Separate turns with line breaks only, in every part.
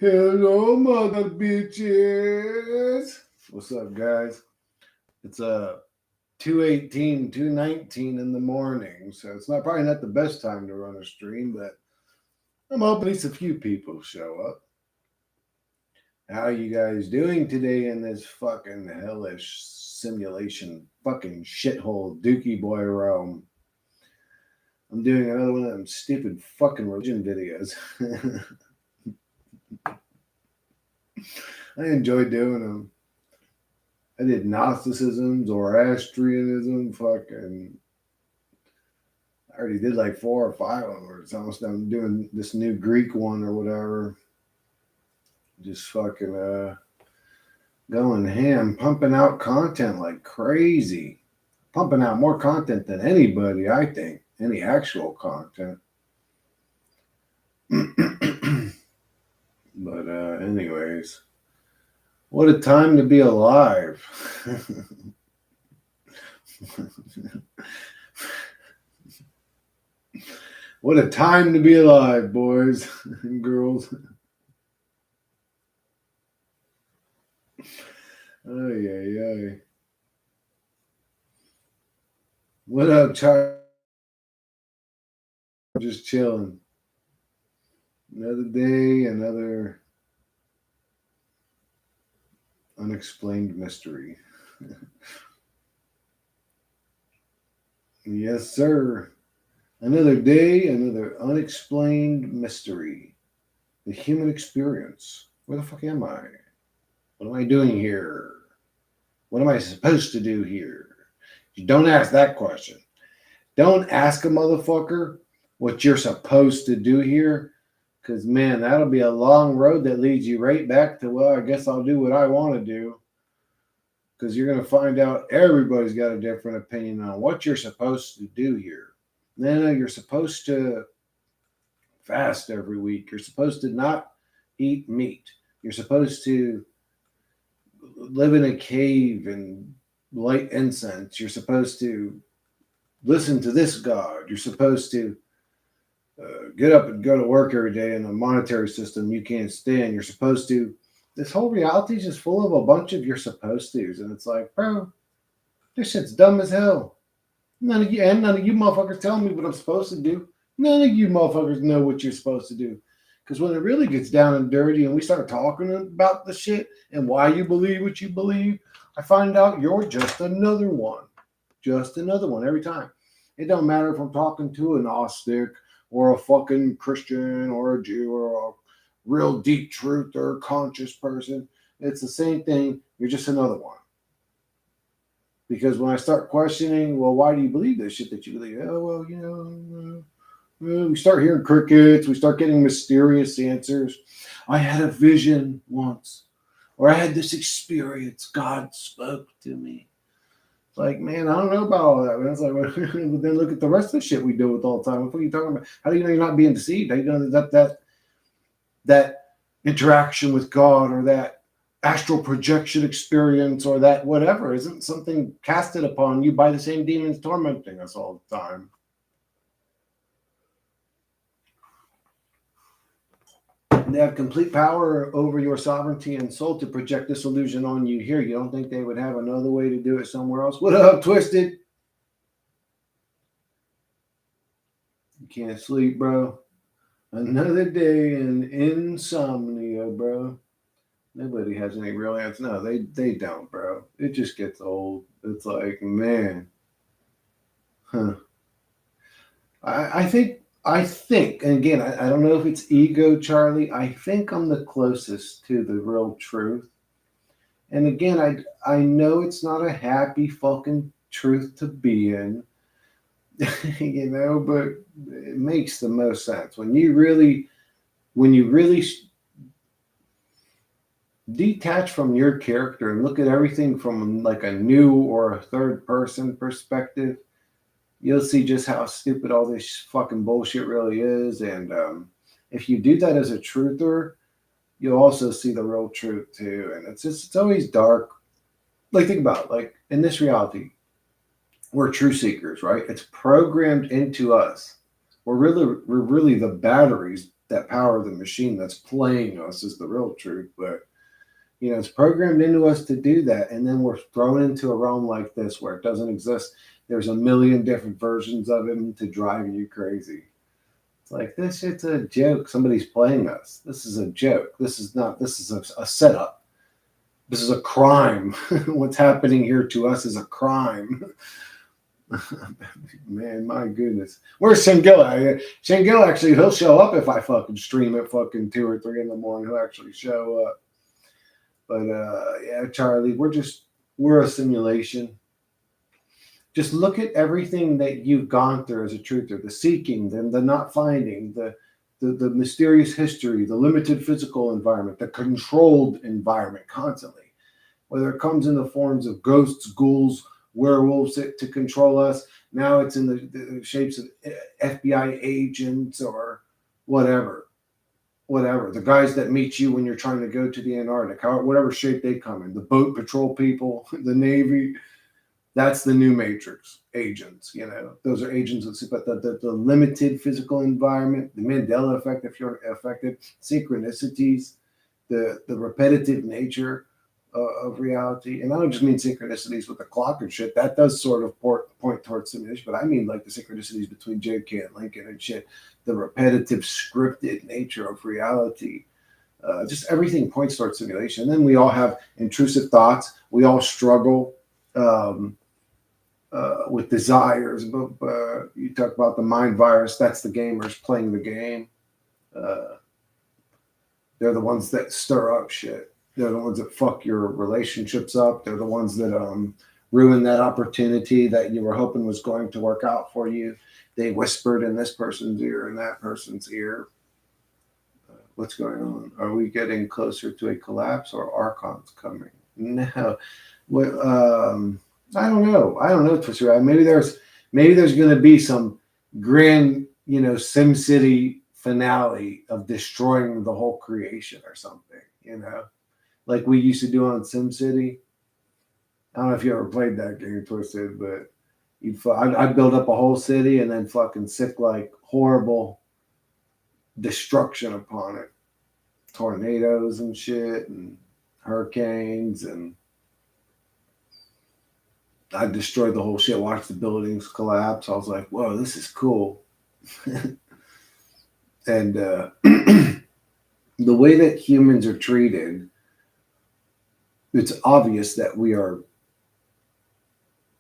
Hello, mother bitches. What's up, guys? It's 2:18, 2:19 in the morning, so it's not probably not the best time to run a stream, but I'm hoping at least a few people show up. How you guys doing today in this fucking hellish simulation fucking shithole Dookie Boy realm? I'm doing another one of them stupid fucking religion videos. I enjoy doing them. I did Gnosticism, Zoroastrianism, fucking. I already did like 4 or 5 of them. It's almost I'm doing this new Greek one or whatever. Just fucking going ham, pumping out content like crazy. Pumping out more content than anybody, I think. Any actual content. But anyways. What a time to be alive. What a time to be alive, boys and girls. Ay, ay, ay. What up, Charlie? Just chilling. Another day, another unexplained mystery. Yes, sir. Another day, another unexplained mystery. The human experience. Where the fuck am I? What am I doing here? What am I supposed to do here? You don't ask that question. Don't ask a motherfucker what you're supposed to do here. Because, man, that'll be a long road that leads you right back to, well, I guess I'll do what I want to do. Because you're going to find out everybody's got a different opinion on what you're supposed to do here. No, you're supposed to fast every week. You're supposed to not eat meat. You're supposed to live in a cave and light incense. You're supposed to listen to this God. You're supposed to get up and go to work every day in a monetary system you can't stand. You're supposed to. This whole reality is just full of a bunch of you're supposed to's, and it's like, bro, this shit's dumb as hell. None of you motherfuckers tell me what I'm supposed to do. None of you motherfuckers know what you're supposed to do. Because when it really gets down and dirty and we start talking about the shit and why you believe what you believe, I find out you're just another one. Just another one every time. It don't matter if I'm talking to an Gnostic or a fucking Christian or a Jew or a real deep truth or conscious person. It's the same thing. You're just another one. Because when I start questioning, well, why do you believe this shit that you believe? Oh, well, we start hearing crickets. We start getting mysterious answers. I had a vision once, or I had this experience. God spoke to me. It's like, man, I don't know about all that. Man. It's like, well, then look at the rest of the shit we deal with all the time. What are you talking about? How do you know you're not being deceived? How do you know that interaction with God or that astral projection experience or that whatever isn't something casted upon you by the same demons tormenting us all the time? They have complete power over your sovereignty and soul to project this illusion on you here. You don't think they would have another way to do it somewhere else? What up, Twisted? You can't sleep, bro. Another day in insomnia, bro. Nobody has any real answers. No, they don't, bro. It just gets old. It's like, man. Huh. I think, and again, I don't know if it's ego, Charlie. I think I'm the closest to the real truth. And again, I know it's not a happy fucking truth to be in, you know, but it makes the most sense when you really detach from your character and look at everything from like a new or a third person perspective. You'll see just how stupid all this fucking bullshit really is. And if you do that as a truther, you'll also see the real truth too. And it's always dark. Like, think about it. Like, in this reality, we're true seekers, right? It's programmed into us. We're really the batteries that power of the machine that's playing us is the real truth. But it's programmed into us to do that, and then we're thrown into a realm like this where it doesn't exist. There's a million different versions of him to drive you crazy. It's like, this shit's a joke. Somebody's playing us. This is a joke. This is not. This is a setup. This is a crime. What's happening here to us is a crime. Man, my goodness. Where's Shangilla? Shangilla actually, he'll show up if I fucking stream at fucking 2 or 3 in the morning. He'll actually show up. But yeah, Charlie, we're a simulation. Just look at everything that you've gone through as a truther, the seeking, the not finding, the mysterious history, the limited physical environment, the controlled environment constantly, whether it comes in the forms of ghosts, ghouls, werewolves to control us. Now it's in the shapes of FBI agents or whatever. The guys that meet you when you're trying to go to the Antarctic, whatever shape they come in, the boat patrol people, the Navy. That's the new Matrix agents. Those are agents but the limited physical environment, the Mandela effect, if you're affected, synchronicities, the repetitive nature of reality. And I don't just mean synchronicities with the clock and shit. That does sort of point towards simulation, but I mean like the synchronicities between JFK and Lincoln and shit, the repetitive scripted nature of reality. Just everything points towards simulation. And then we all have intrusive thoughts. We all struggle with desires. But you talk about the mind virus. That's the gamers playing the game. They're the ones that stir up shit. They're the ones that fuck your relationships up. They're the ones that ruin that opportunity that you were hoping was going to work out for you. They whispered in this person's ear and that person's ear. What's going on? Are we getting closer to a collapse, or Archon's coming? No. I don't know, Twister. Maybe there's going to be some grand, SimCity finale of destroying the whole creation or something, like we used to do on SimCity. I don't know if you ever played that game, Twisted, but I'd build up a whole city and then fucking sick like horrible destruction upon it. Tornadoes and shit and hurricanes, and I destroyed the whole shit, watched the buildings collapse. I was like, whoa, this is cool. And the way that humans are treated, it's obvious that we are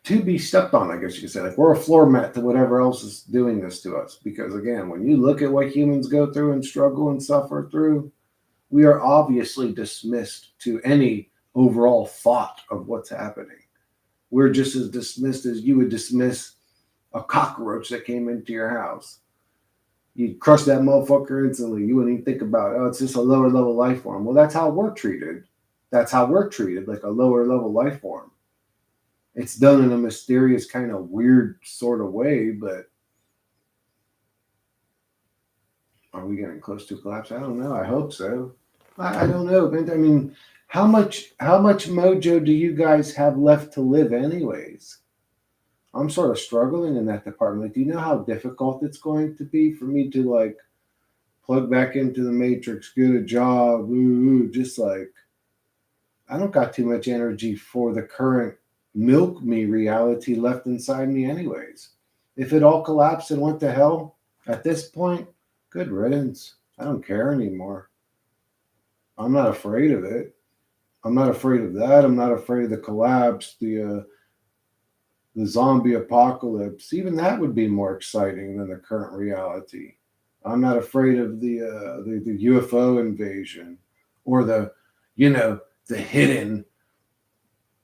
to be stepped on, I guess you could say. Like, we're a floor mat to whatever else is doing this to us. Because again, when you look at what humans go through and struggle and suffer through, we are obviously dismissed to any overall thought of what's happening. We're just as dismissed as you would dismiss a cockroach that came into your house. You'd crush that motherfucker instantly. You wouldn't even think about it. Oh, it's just a lower level life form. Well, that's how we're treated. That's how we're treated, like a lower level life form. It's done in a mysterious kind of weird sort of way, but are we getting close to collapse? I don't know. I hope so. I don't know. I mean, how much mojo do you guys have left to live anyways? I'm sort of struggling in that department. Like, do you know how difficult it's going to be for me to like plug back into the matrix, get a job, just like, I don't got too much energy for the current milk me reality left inside me anyways. If it all collapsed and went to hell at this point, good riddance. I don't care anymore. I'm not afraid of it. I'm not afraid of that. I'm not afraid of the collapse, the zombie apocalypse. Even that would be more exciting than the current reality. I'm not afraid of the UFO invasion or the hidden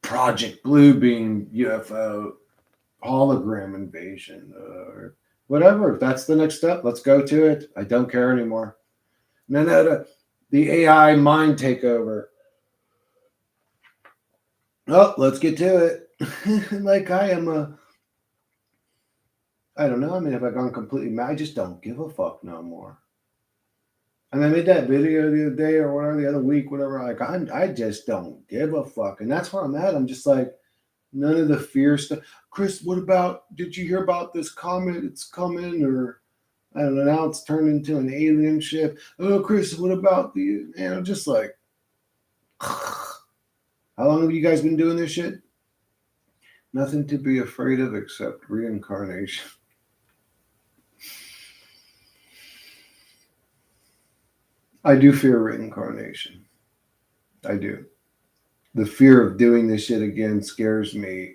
Project Bluebeam UFO hologram invasion or whatever. If that's the next step, let's go to it. I don't care anymore. No, the AI mind takeover. Oh, let's get to it. Like I don't know. I mean, have I gone completely mad? I just don't give a fuck no more. And I made that video the other day or whatever, the other week, whatever. Like, I just don't give a fuck. And that's where I'm at. I'm just like, none of the fear stuff. Chris, did you hear about this comment? It's coming, or I don't know, now it's turned into an alien ship. Oh, Chris, what about the, and I'm just like, how long have you guys been doing this shit? Nothing to be afraid of except reincarnation. I do fear reincarnation. I do. The fear of doing this shit again scares me,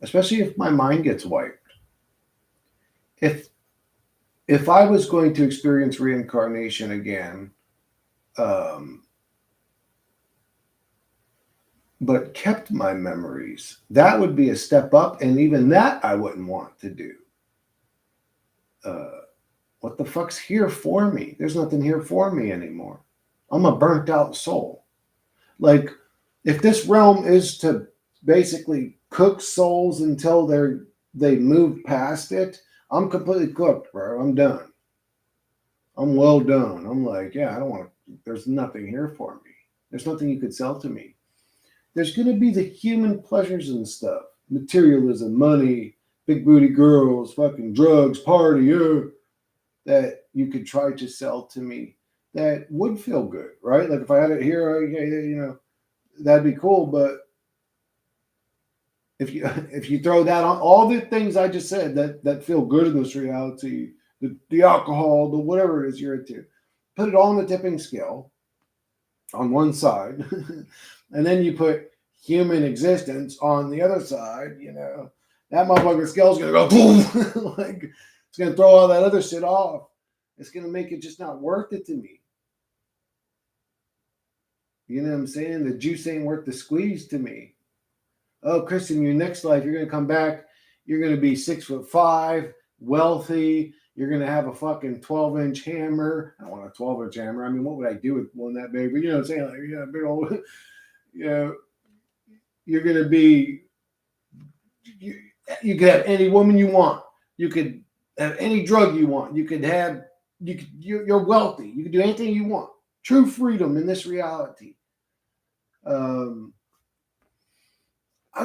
especially if my mind gets wiped. If if I was going to experience reincarnation again, um, but kept my memories, that would be a step up, and even that I wouldn't want to do. Uh, what the fuck's here for me? There's nothing here for me anymore. I'm a burnt out soul. Like, if this realm is to basically cook souls until they move past it, I'm completely cooked, bro. I'm done. I'm well done. I'm like, yeah, I don't want to. There's nothing here for me. There's nothing you could sell to me. There's going to be the human pleasures and stuff, materialism, money, big booty girls, fucking drugs, party, that you could try to sell to me that would feel good, right? Like if I had it here, that'd be cool. But if you if you throw that on all the things I just said that feel good in this reality, the alcohol, the whatever it is you're into, put it all on the tipping scale on one side, and then you put human existence on the other side, that motherfucking scale's gonna go boom. Like it's gonna throw all that other shit off. It's gonna make it just not worth it to me. You know what I'm saying? The juice ain't worth the squeeze to me. Oh, Chris, in your next life, you're gonna come back. You're gonna be 6'5", wealthy. You're gonna have a fucking 12-inch hammer. I don't want a 12-inch hammer. I mean, what would I do with one that big? But you know what I'm saying? Like, big old. You know, you're gonna be. You could have any woman you want. You could have any drug you want. You could have. You're wealthy. You can do anything you want. True freedom in this reality. I'd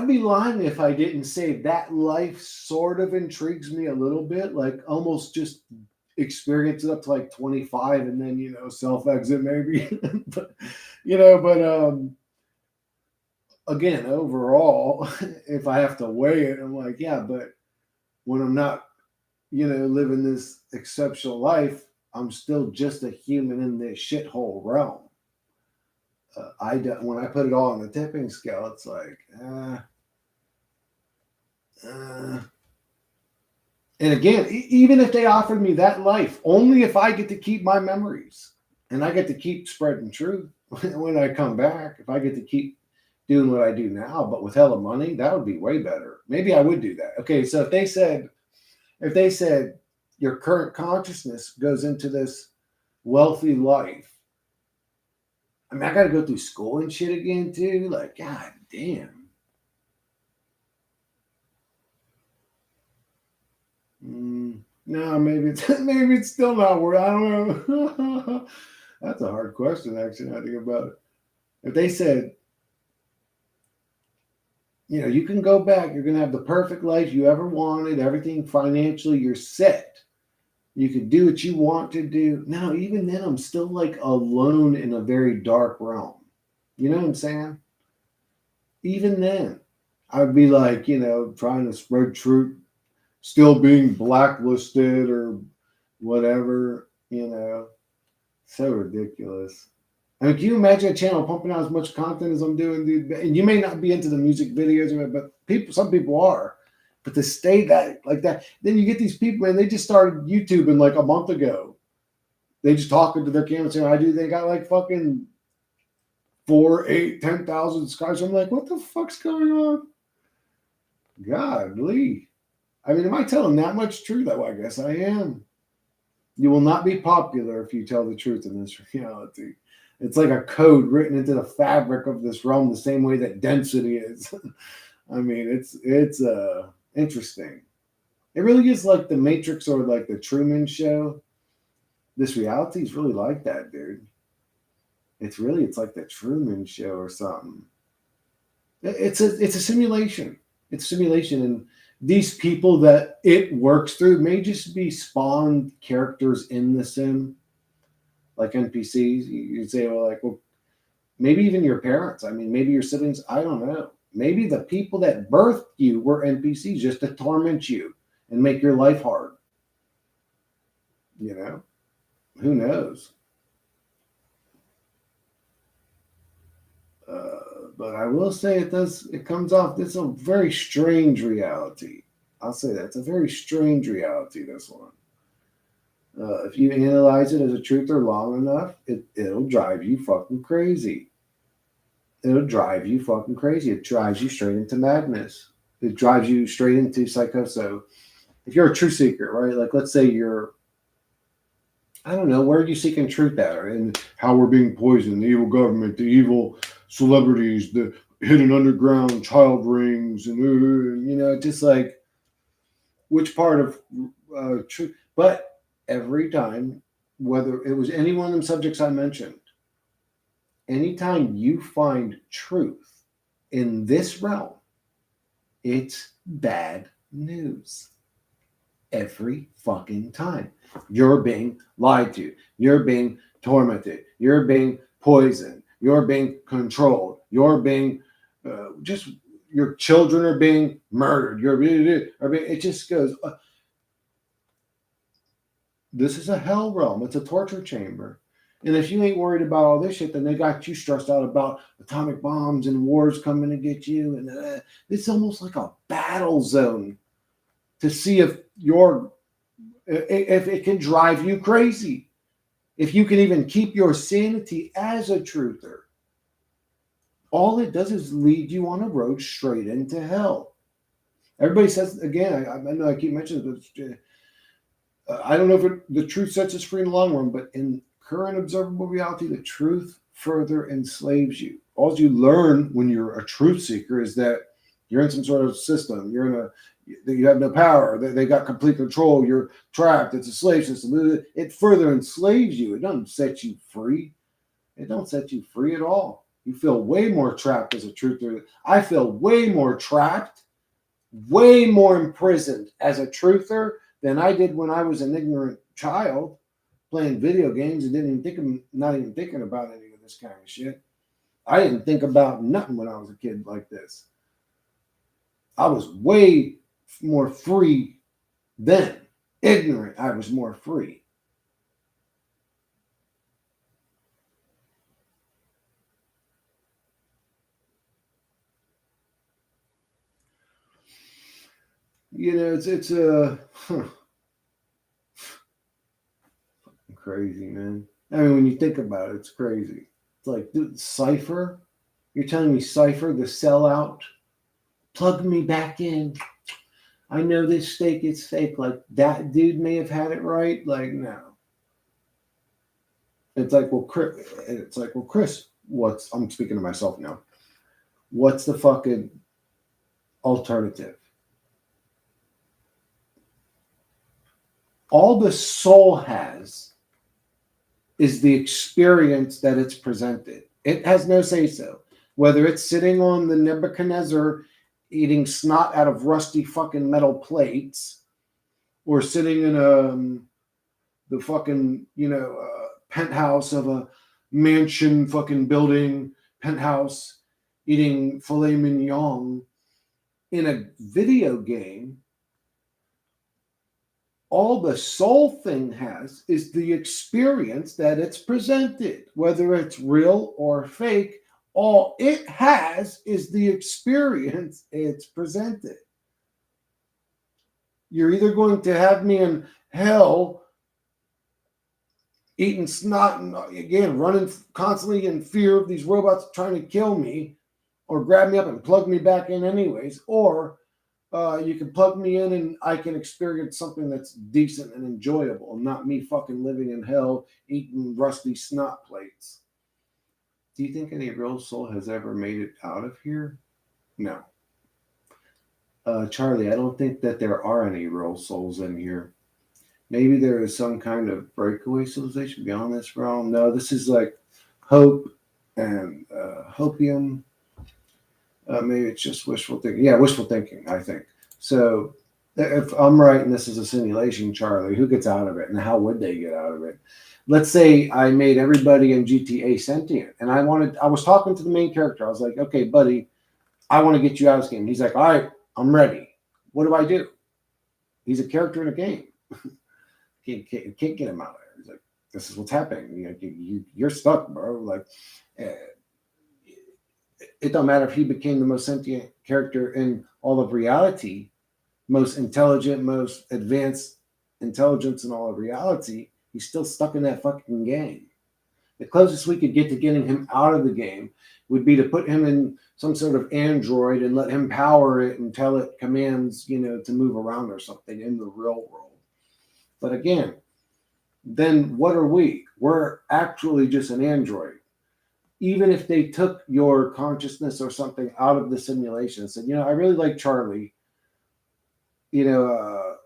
be lying if I didn't say that life sort of intrigues me a little bit, like almost just experience it up to like 25 and then, self exit maybe. but, again, overall, if I have to weigh it, I'm like, yeah, but when I'm not, living this exceptional life, I'm still just a human in this shithole realm. When I put it all on the tipping scale, it's like, and again, even if they offered me that life, only if I get to keep my memories and I get to keep spreading truth when I come back, if I get to keep doing what I do now, but with hella money, that would be way better. Maybe I would do that. Okay, so if they said your current consciousness goes into this wealthy life, I mean, I got to go through school and shit again too. Like, god damn. No, maybe it's still not worth. I don't know. That's a hard question, actually. I think about it. If they said, you can go back, you're gonna have the perfect life you ever wanted, everything financially, you're set. You could do what you want to do. No, even then, I'm still like alone in a very dark realm. You know what I'm saying? Even then, I'd be like, trying to spread truth, still being blacklisted or whatever, so ridiculous. I mean, can you imagine a channel pumping out as much content as I'm doing, dude? And you may not be into the music videos, but some people are. But to stay that like that, then you get these people, and they just started YouTubing like a month ago. They just talking to their camera saying, they got like fucking 4, 8, 10,000 subscribers. I'm like, what the fuck's going on? Godly. I mean, am I telling that much truth? Well, I guess I am. You will not be popular if you tell the truth in this reality. It's like a code written into the fabric of this realm, the same way that density is. I mean, it's interesting. It really is like the Matrix or like the Truman Show. This reality is really like that, dude. It's like the Truman Show or something. It's a simulation. It's a simulation, and these people that it works through may just be spawned characters in the sim, like NPCs. You'd say, well, like, well, maybe even your parents. I mean, maybe your siblings. I don't know. Maybe the people that birthed you were NPCs just to torment you and make your life hard. You know, who knows? But I will say it does. It comes off. It's a very strange reality. I'll say that it's a very strange reality. This one. If you analyze it as a truther long enough, it'll drive you fucking crazy. It'll drive you fucking crazy. It drives you straight into madness. It drives you straight into psychosis. If you're a truth seeker, right? Like, let's say you're, I don't know, where are you seeking truth at? And how we're being poisoned, the evil government, the evil celebrities, the hidden underground child rings, and just like which part of truth. But every time, whether it was any one of them subjects I mentioned, anytime you find truth in this realm, it's bad news. Every fucking time. You're being lied to. You're being tormented. You're being poisoned. You're being controlled. You're being just, your children are being murdered. It just goes. This is a hell realm. It's a torture chamber. And if you ain't worried about all this shit, then they got you stressed out about atomic bombs and wars coming to get you. And it's almost like a battle zone to see if it can drive you crazy. If you can even keep your sanity as a truther. All it does is lead you on a road straight into hell. Everybody says, again, I know I keep mentioning this, I don't know if the truth sets us free in the long run, but in current observable reality, the truth further enslaves you. All you learn when you're a truth seeker is that you're in some sort of system. You have no power. They got complete control. You're trapped. It's a slave system. It further enslaves you. It doesn't set you free. It don't set you free at all. You feel way more trapped as a truther. I feel way more trapped, way more imprisoned as a truther than I did when I was an ignorant child playing video games and not even thinking about any of this kind of shit. I didn't think about nothing when I was a kid like this. I was way more free then. Ignorant, I was more free. It's crazy, man. I mean, when you think about it, it's crazy. It's like, dude, Cypher? You're telling me Cypher, the sellout, plug me back in. I know this steak is fake. Like, that dude may have had it right. Like, no. It's like, well, Chris, I'm speaking to myself now. What's the fucking alternative? All the soul has is the experience that it's presented. It has no say-so. Whether it's sitting on the Nebuchadnezzar eating snot out of rusty fucking metal plates, or sitting in the fucking, penthouse of a mansion fucking building, penthouse, eating filet mignon in a video game, all the soul thing has is the experience that it's presented, whether it's real or fake. All it has is the experience it's presented. You're either going to have me in hell eating snot and, again, running constantly in fear of these robots trying to kill me, or grab me up and plug me back in anyways, or you can plug me in and I can experience something that's decent and enjoyable, not me fucking living in hell eating rusty snot plates. Do you think any real soul has ever made it out of here? No. Charlie, I don't think that there are any real souls in here. Maybe there is some kind of breakaway civilization beyond this realm. No, this is like hope and hopium. Maybe it's just wishful thinking. Yeah, wishful thinking, I think. So if I'm right and this is a simulation, Charlie, who gets out of it and how would they get out of it? Let's say I made everybody in GTA sentient and I was talking to the main character. I was like, okay, buddy, I want to get you out of this game. He's like, all right, I'm ready. What do I do? He's a character in a game. Can't get him out of there. He's like, this is what's happening. You're stuck, bro. Like, eh, it don't matter if he became the most sentient character in all of reality, most intelligent, most advanced intelligence in all of reality. He's still stuck in that fucking game. The closest we could get to getting him out of the game would be to put him in some sort of android and let him power it and tell it commands, to move around or something in the real world. But again, then what are we? We're actually just an android. Even if they took your consciousness or something out of the simulation and said, I really like Charlie, you know,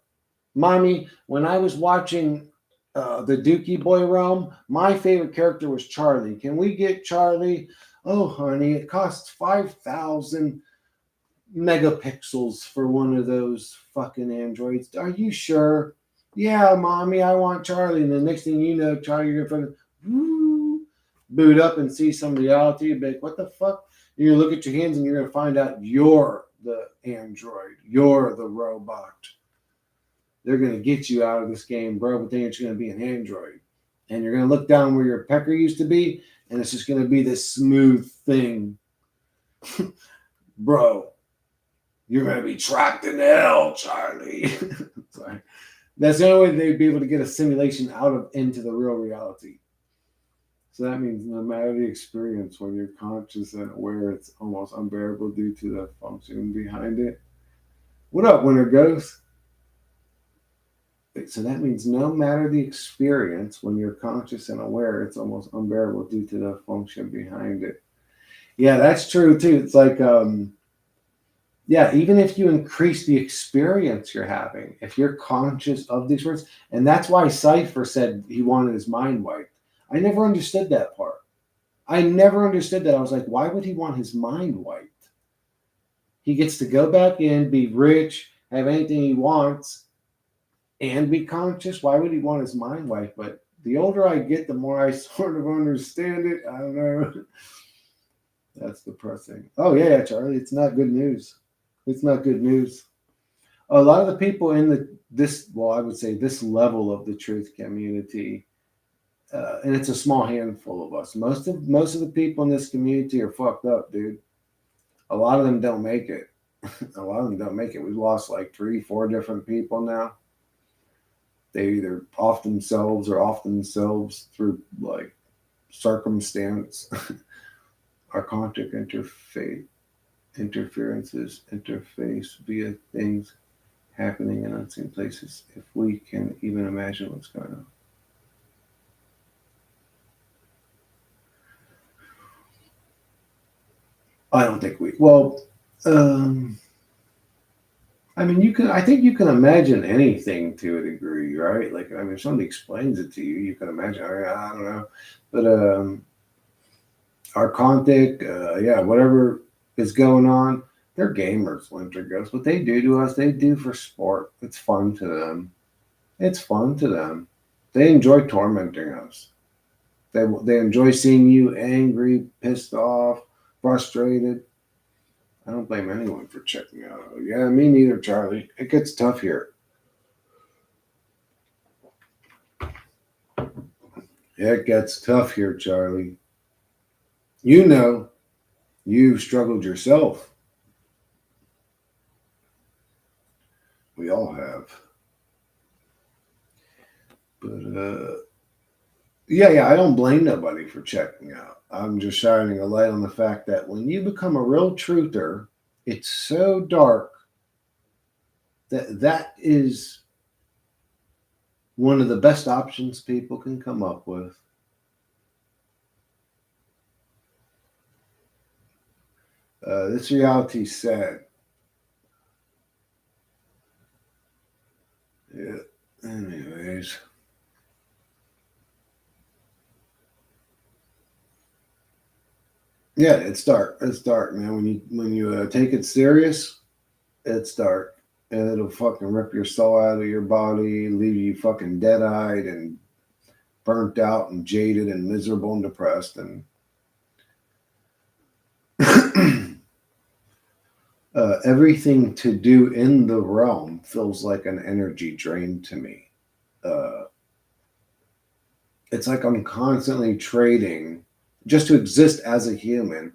Mommy, when I was watching the Dookie Boy realm, my favorite character was Charlie. Can we get Charlie? Oh, honey, it costs 5,000 megapixels for one of those fucking androids. Are you sure? Yeah, Mommy, I want Charlie. And the next thing you know, Charlie, you're going to boot up and see some reality. Be like, what the fuck? You're going to look at your hands and you're going to find out you're the android. You're the robot. They're going to get you out of this game, bro, but then it's going to be an android. And you're going to look down where your pecker used to be, and it's just going to be this smooth thing. Bro, you're going to be trapped in hell, Charlie. Sorry. That's the only way they'd be able to get a simulation out of into the real reality. So that means no matter the experience, when you're conscious and aware, it's almost unbearable due to the function behind it. What up, Winter Ghost? So that means no matter the experience, when you're conscious and aware, it's almost unbearable due to the function behind it. Yeah, that's true too. It's like, even if you increase the experience you're having, if you're conscious of the experience, and that's why Cypher said he wanted his mind wiped. I never understood that part. I never understood that. I was like, why would he want his mind wiped? He gets to go back in, be rich, have anything he wants, and be conscious. Why would he want his mind wiped? But the older I get, the more I sort of understand it. I don't know. That's depressing. Oh yeah, Charlie, it's not good news. It's not good news. A lot of the people in I would say this level of the truth community, and it's a small handful of us. Most of the people in this community are fucked up, dude. A lot of them don't make it. A lot of them don't make it. We've lost like 3-4 different people now. They either off themselves through like circumstance, archontic interferences, interface via things happening in unseen places. If we can even imagine what's going on. I don't think we. Well, I mean, you can. I think you can imagine anything to a degree, right? Like, I mean, if somebody explains it to you, you can imagine. I don't know, but archontic, whatever is going on, they're gamers. Winter Ghost. What they do to us, they do for sport. It's fun to them. It's fun to them. They enjoy tormenting us. They enjoy seeing you angry, pissed off, frustrated. I don't blame anyone for checking out. Yeah, me neither, Charlie. It gets tough here. It gets tough here, Charlie. You've struggled yourself. We all have. But I don't blame nobody for checking out. I'm just shining a light on the fact that when you become a real truther, it's so dark that is one of the best options people can come up with. This reality's sad. Yeah. Anyways. Yeah, it's dark. It's dark, man. When you take it serious, it's dark. and it'll fucking rip your soul out of your body, leave you fucking dead-eyed and burnt out and jaded and miserable and depressed. And everything to do in the realm feels like an energy drain to me. Uh, it's like I'm constantly trading just to exist as a human.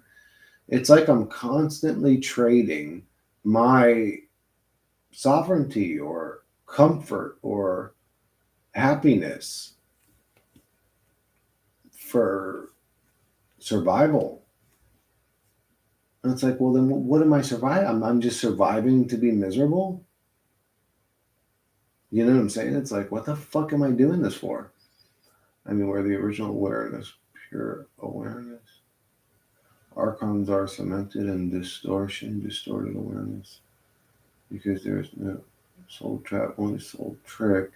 It's like I'm constantly trading my sovereignty or comfort or happiness for survival. And it's like, well, then what am I surviving? I'm just surviving to be miserable. You know what I'm saying? It's like, what the fuck am I doing this for? I mean, we're the original awareness, pure awareness. Archons are cemented in distortion, distorted awareness. Because there's no soul trap, only soul trick.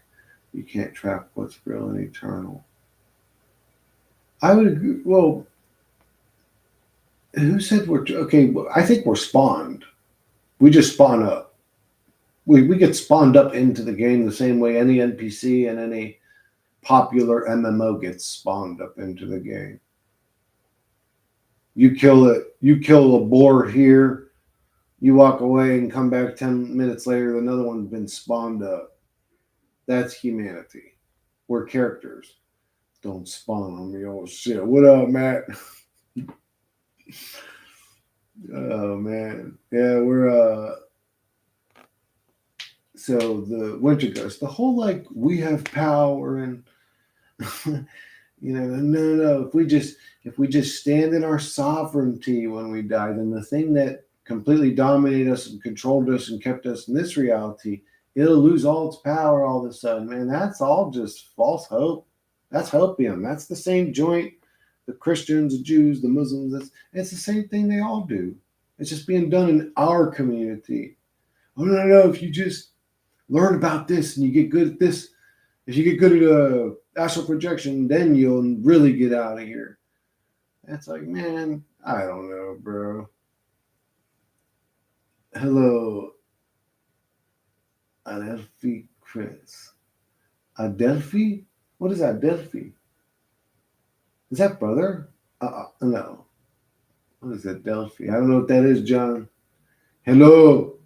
You can't trap what's real and eternal. I would agree. Well, who said we're okay? I think we're spawned. We just spawn up. We get spawned up into the game the same way any NPC and any popular MMO gets spawned up into the game. You kill it. You kill a boar here. You walk away and come back 10 minutes later. Another one's been spawned up. That's humanity. We're characters. Don't spawn on me. Oh shit. What up, Matt? Oh man. Yeah, we're so the winter ghost, the whole like we have power and no. If we just stand in our sovereignty when we die, then the thing that completely dominated us and controlled us and kept us in this reality, it'll lose all its power all of a sudden. Man, that's all just false hope. That's hopium. That's the same joint the Christians, the Jews, the Muslims. It's the same thing they all do. It's just being done in our community. Oh no! If you just learn about this and you get good at this, if you get good at astral projection, then you'll really get out of here. That's like, man, I don't know, bro. Hello, Adelphi Chris. Adelphi? What is Adelphi? Is that brother? No. What is Adelphi? I don't know what that is, John. Hello,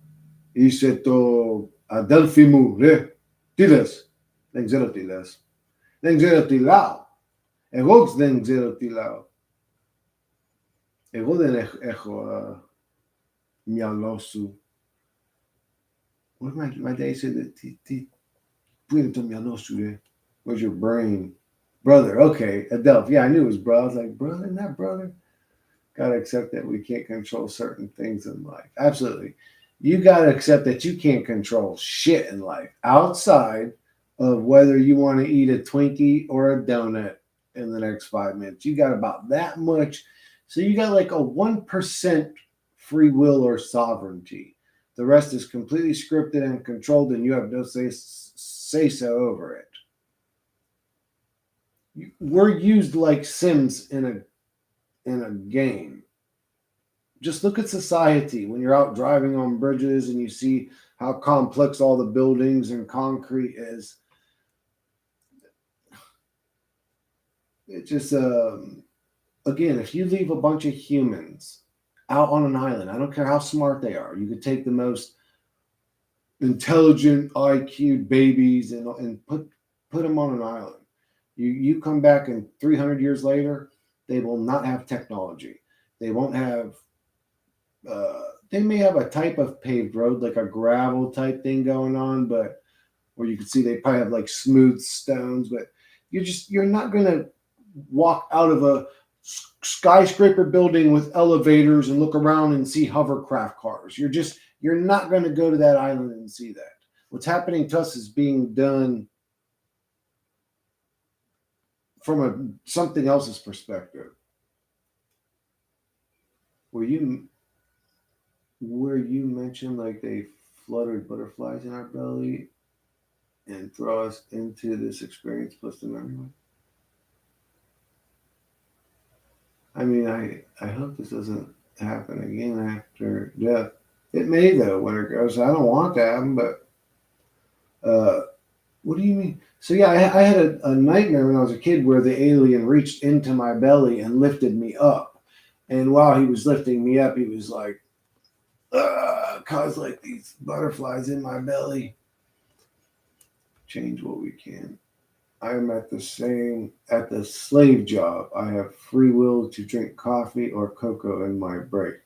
Iseto Adelphi mu, le? Tilas. Nengzero tilas. Nengzero tilao. Egox nengzero tilao. Ego den echo mialosu. What my day said that bring it to mialosu. Where's your brain? Brother, okay, Adelph. Yeah, I knew it was brother. I was like, brother, not brother. Gotta accept that we can't control certain things in life. Absolutely. You gotta accept that you can't control shit in life outside of whether you want to eat a Twinkie or a donut in the next 5 minutes. You got about that much. So you got like a 1% free will or sovereignty. The rest is completely scripted and controlled, and you have no say so over it. We're used like Sims in a game. Just look at society when you're out driving on bridges and you see how complex all the buildings and concrete is. It just again, if you leave a bunch of humans out on an island, I don't care how smart they are. You could take the most intelligent IQ babies and put them on an island. You come back and 300 years later, they will not have technology. They won't have. They may have a type of paved road, like a gravel type thing going on, but where you can see they probably have like smooth stones. But you're not gonna walk out of a skyscraper building with elevators and look around and see hovercraft cars. You're not going to go to that island and see that. What's happening to us is being done from something else's perspective. Where you mentioned like they fluttered butterflies in our belly and throw us into this experience plus the memory. I mean, I hope this doesn't happen again after death. It may though when it goes. I don't want that, but uh, what do you mean? So yeah, I had a nightmare when I was a kid where the alien reached into my belly and lifted me up, and while he was lifting me up, he was like, caused like these butterflies in my belly. Change what we can. I am at the slave job. I have free will to drink coffee or cocoa in my break.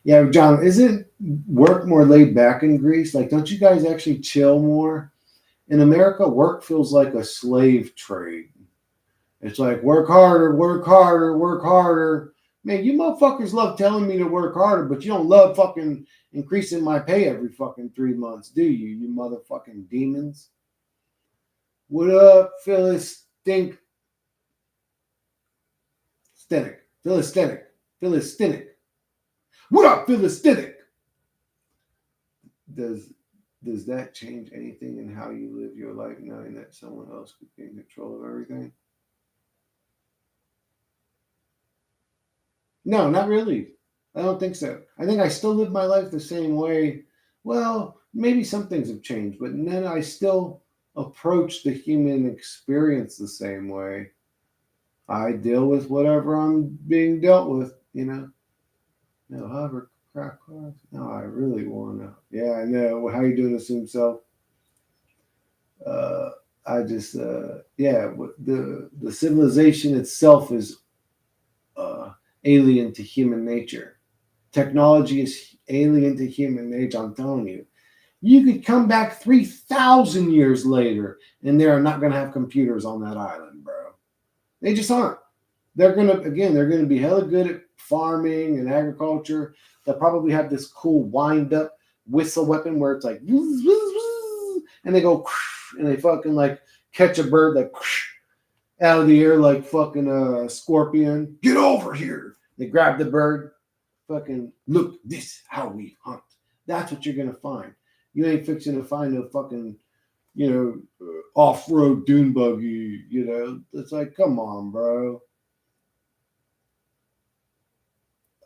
Yeah, John, isn't work more laid back in Greece? Like, don't you guys actually chill more? In America, work feels like a slave trade. It's like work harder, work harder, work harder. Man, you motherfuckers love telling me to work harder, but you don't love fucking increasing my pay every fucking 3 months, do you? You motherfucking demons. What up, Philistinic? Philistinic. What up, Philistinic? Does does that change anything in how you live your life knowing that someone else could be in control of everything? No, not really. I don't think so. I think I still live my life the same way. Well, maybe some things have changed, but then I still approach the human experience the same way. I deal with whatever I'm being dealt with, you know. No, however, crack cards. No, I really want to. Yeah, I know. Well, how you doing, assume self? Uh, I just, yeah, the civilization itself is uh, alien to human nature. Technology is alien to human nature. I'm telling you. You could come back 3,000 years later, and they're not going to have computers on that island, bro. They just aren't. They're gonna be hella good at farming and agriculture. They'll probably have this cool wind up whistle weapon where it's like and they go and they fucking like catch a bird like out of the air like fucking a scorpion. Get over here. They grab the bird. Fucking look, this how we hunt. That's what you're gonna find. You ain't fixing to find a fucking off-road dune buggy. It's like, come on, bro.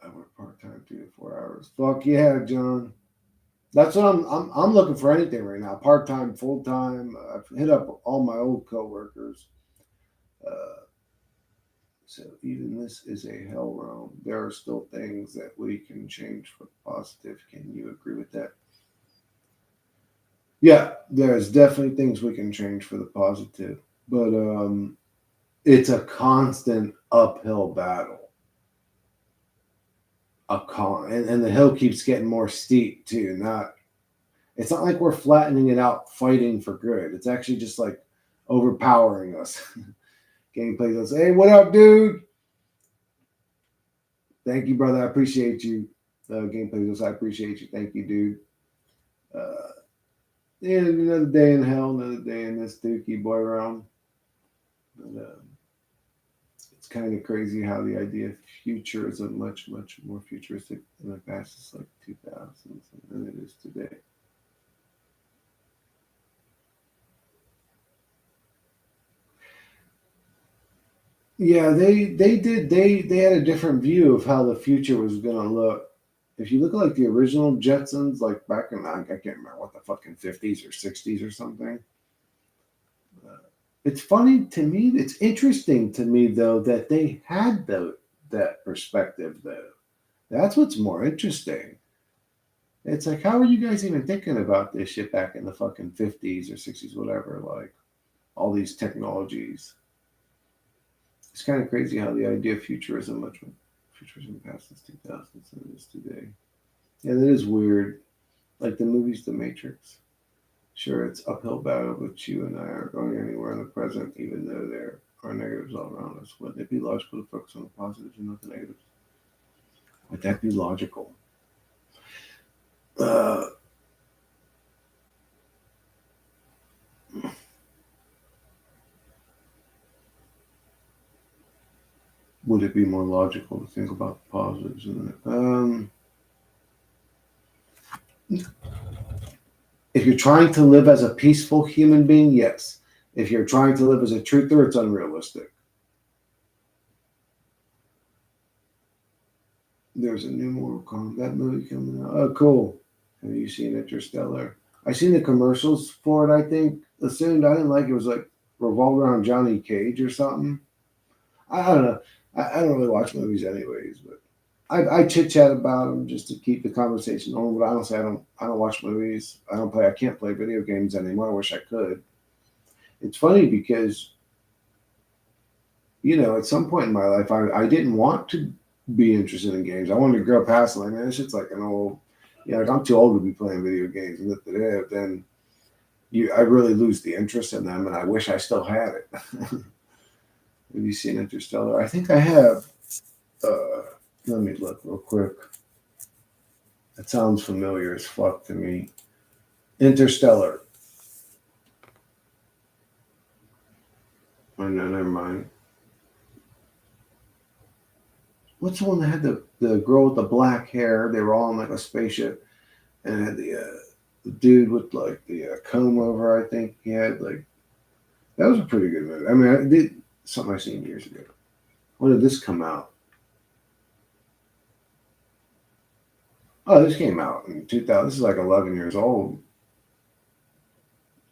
I work part time, 3 to 4 hours. Fuck yeah, John. That's what I'm looking for anything right now. Part time, full time. I've hit up all my old coworkers. Uh, so even this is a hell realm. There are still things that we can change for the positive. Can you agree with that? Yeah, there's definitely things we can change for the positive, but it's a constant uphill battle. And the hill keeps getting more steep too. Not It's not like we're flattening it out, fighting for good. It's actually just like overpowering us. Gameplay goes, hey, what up, dude? Thank you, brother. I appreciate you. Gameplay goes, I appreciate you. Thank you, dude. Uh, and another day in hell, another day in this dookie boy realm. But, it's kind of crazy how the idea of future is a much, much more futuristic than the past. It's like 2000s than it is today. Yeah, they had a different view of how the future was gonna look. If you look at like the original Jetsons, like back in I can't remember what the fucking 50s or 60s or something. Uh, it's funny to me. It's interesting to me though that they had that perspective though. That's what's more interesting. It's like, how are you guys even thinking about this shit back in the fucking 50s or 60s, whatever? Like all these technologies. It's kind of crazy how the idea of futurism past since 2000 and it is today. Yeah, that is weird. Like the movies The Matrix. Sure, it's uphill battle, but you and I aren't going anywhere in the present, even though there are negatives all around us. Wouldn't it be logical to focus on the positives and not the negatives? Would that be logical? Uh, would it be more logical to think about the positives? If you're trying to live as a peaceful human being, yes. If you're trying to live as a truther, it's unrealistic. There's a new Mortal Kombat movie coming out. Oh, cool. Have you seen Interstellar? I seen the commercials for it. I think assumed I didn't like it was like revolved around Johnny Cage or something. I don't know. I don't really watch movies anyways, but I chit chat about them just to keep the conversation on. But honestly, I don't watch movies. I don't play. I can't play video games anymore. I wish I could. It's funny because at some point in my life, I didn't want to be interested in games. I wanted to grow past it. Like, man, this shit's like an old. Like I'm too old to be playing video games. And then I really lose the interest in them, and I wish I still had it. Have you seen Interstellar? I think I have. Uh, Let me look real quick. That sounds familiar as fuck to me. Interstellar. Oh, no, never mind. What's the one that had the girl with the black hair? They were all in like a spaceship, and had the dude with like the comb over. I think he had like that was a pretty good movie. I mean, I did something I seen years ago. When did this come out? Oh, this came out in 2000. This is like 11 years old.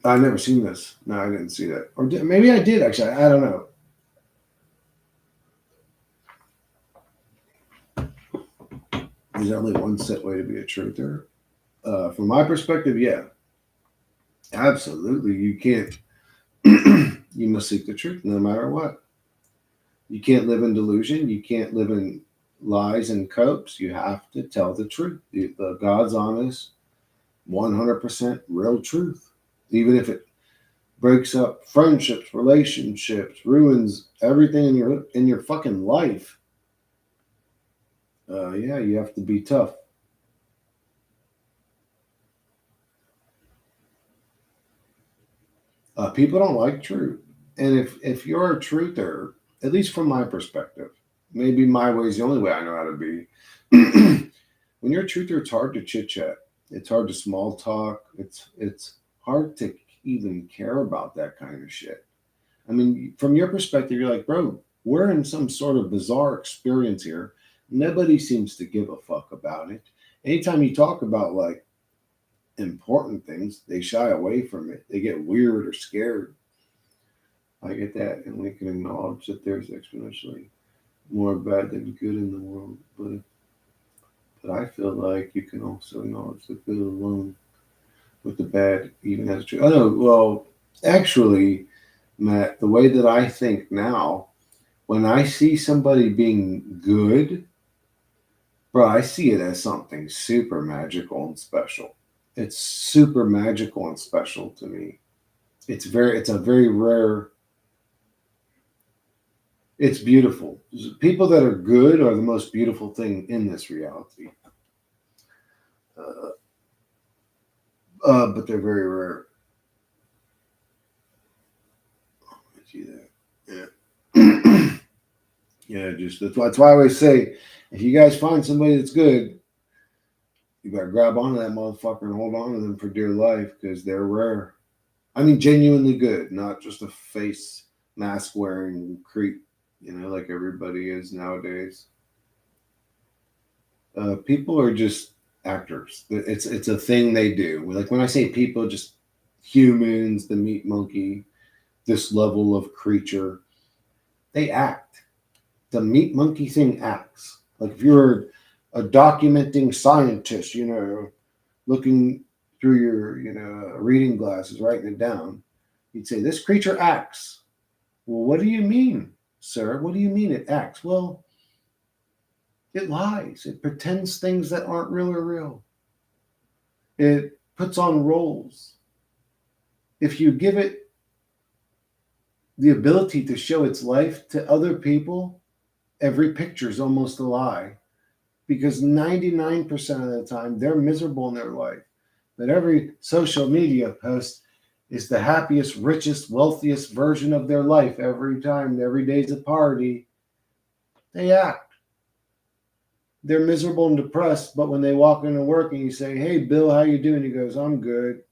I've never seen this. No, I didn't see that. Maybe I did actually. I don't know. There's only one set way to be a truther. From my perspective, yeah, absolutely. You can't. You must seek the truth no matter what. You can't live in delusion. You can't live in lies and copes. You have to tell the truth. The God's honest, 100% real truth. Even if it breaks up friendships, relationships, ruins everything in your fucking life. Yeah, you have to be tough. People don't like truth, and if you're a truther, at least from my perspective, maybe my way is the only way I know how to be. When you're a truther, it's hard to chit chat. It's hard to small talk. It's hard to even care about that kind of shit. I mean, from your perspective, you're like, bro, we're in some sort of bizarre experience here. Nobody seems to give a fuck about it. Anytime you talk about like important things, they shy away from it. They get weird or scared. I get that, and we can acknowledge that there's exponentially more bad than good in the world. But I feel like you can also acknowledge the good alone with the bad, even as true. Oh no, well, actually, Matt, the way that I think now, when I see somebody being good, bro, I see it as something super magical and special. It's super magical and special to me. It's a very rare. It's beautiful. People that are good are the most beautiful thing in this reality. Uh, but they're very rare. I see that. Yeah. Yeah, just that's why I always say, if you guys find somebody that's good, you gotta grab onto that motherfucker and hold on to them for dear life because they're rare. I mean, genuinely good, not just a face mask wearing creep, like everybody is nowadays. People are just actors. It's a thing they do. Like when I say people, just humans, the meat monkey, this level of creature, they act. The meat monkey thing acts. Like if you're a documenting scientist, looking through your, reading glasses, writing it down, you'd say, this creature acts. Well, what do you mean, sir? What do you mean it acts? Well, it lies. It pretends things that aren't real or real. It puts on roles. If you give it the ability to show its life to other people, every picture is almost a lie because 99% of the time they're miserable in their life. But every social media post is the happiest, richest, wealthiest version of their life every time. Every day's a party. They act. They're miserable and depressed, but when they walk into work and you say, hey, Bill, how you doing? He goes, I'm good.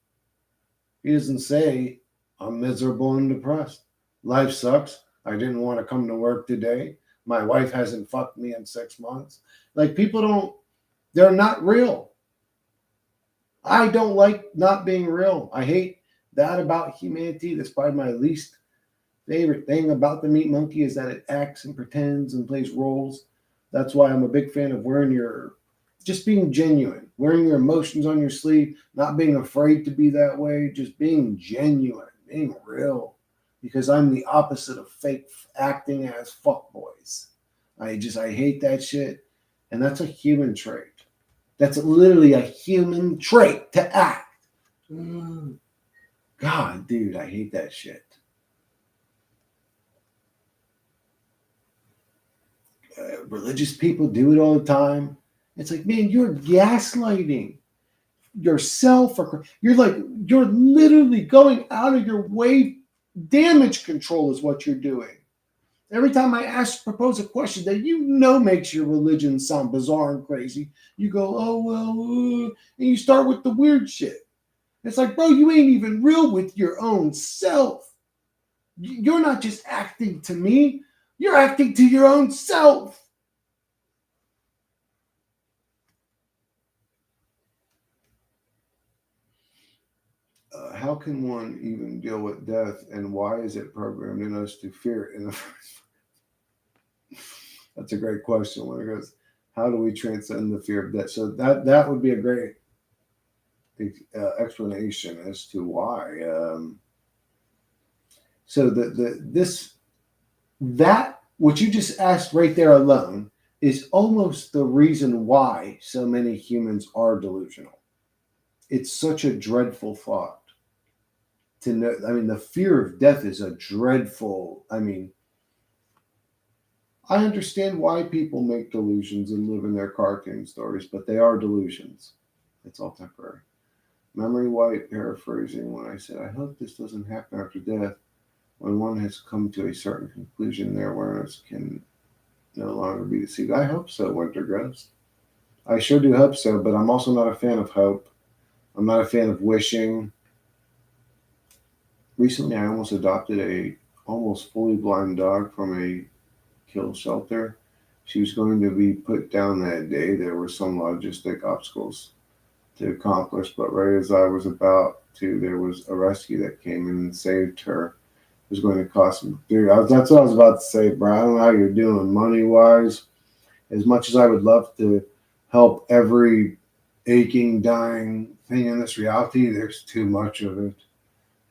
He doesn't say, I'm miserable and depressed. Life sucks. I didn't want to come to work today. My wife hasn't fucked me in 6 months. Like people don't, they're not real. I don't like not being real. I hate that about humanity. That's probably my least favorite thing about the meat monkey is that it acts and pretends and plays roles. That's why I'm a big fan of wearing your, just being genuine, wearing your emotions on your sleeve, not being afraid to be that way, just being genuine, being real. Because I'm the opposite of fake acting as fuckboys. I hate that shit. And that's a human trait. That's literally a human trait to act. Mm. God, dude, I hate that shit. Religious people do it all the time. It's like, man, you're gaslighting yourself. Or you're literally going out of your way. Damage control is what you're doing. Every time I propose a question that makes your religion sound bizarre and crazy, you go, oh, well, and you start with the weird shit. It's like, bro, you ain't even real with your own self. You're not just acting to me, you're acting to your own self. How can one even deal with death, and why is it programmed in us to fear it in the first place? That's a great question. When it goes, how do we transcend the fear of death? So that would be a great explanation as to why. So that what you just asked right there alone is almost the reason why so many humans are delusional. It's such a dreadful thought to know. I mean, the fear of death is a dreadful. I mean, I understand why people make delusions and live in their cartoon stories, but they are delusions. It's all temporary. Memory White paraphrasing when I said, I hope this doesn't happen after death. When one has come to a certain conclusion, their awareness can no longer be deceived. I hope so, Winter Ghost. I sure do hope so, but I'm also not a fan of hope. I'm not a fan of wishing. Recently, I almost adopted a almost fully blind dog from a kill shelter. She was going to be put down that day. There were some logistic obstacles to accomplish, but right as I was about to, there was a rescue that came in and saved her. It was going to cost me, dude. That's what I was about to say, bro. I don't know how you're doing money wise. As much as I would love to help every aching, dying thing in this reality, there's too much of it,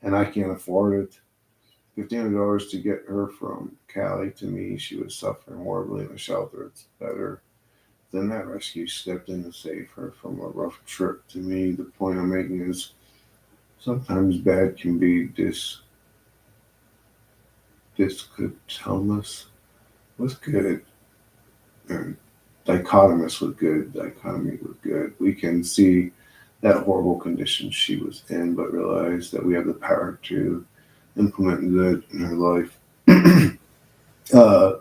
and I can't afford it. $1,500 to get her from Cali to me. She was suffering horribly in the shelter. It's better than that rescue stepped in to save her from a rough trip to me. The point I'm making is sometimes bad can be dichotomous with good, and dichotomous with good, dichotomy with good. We can see that horrible condition she was in, but realize that we have the power to implement good in her life. uh,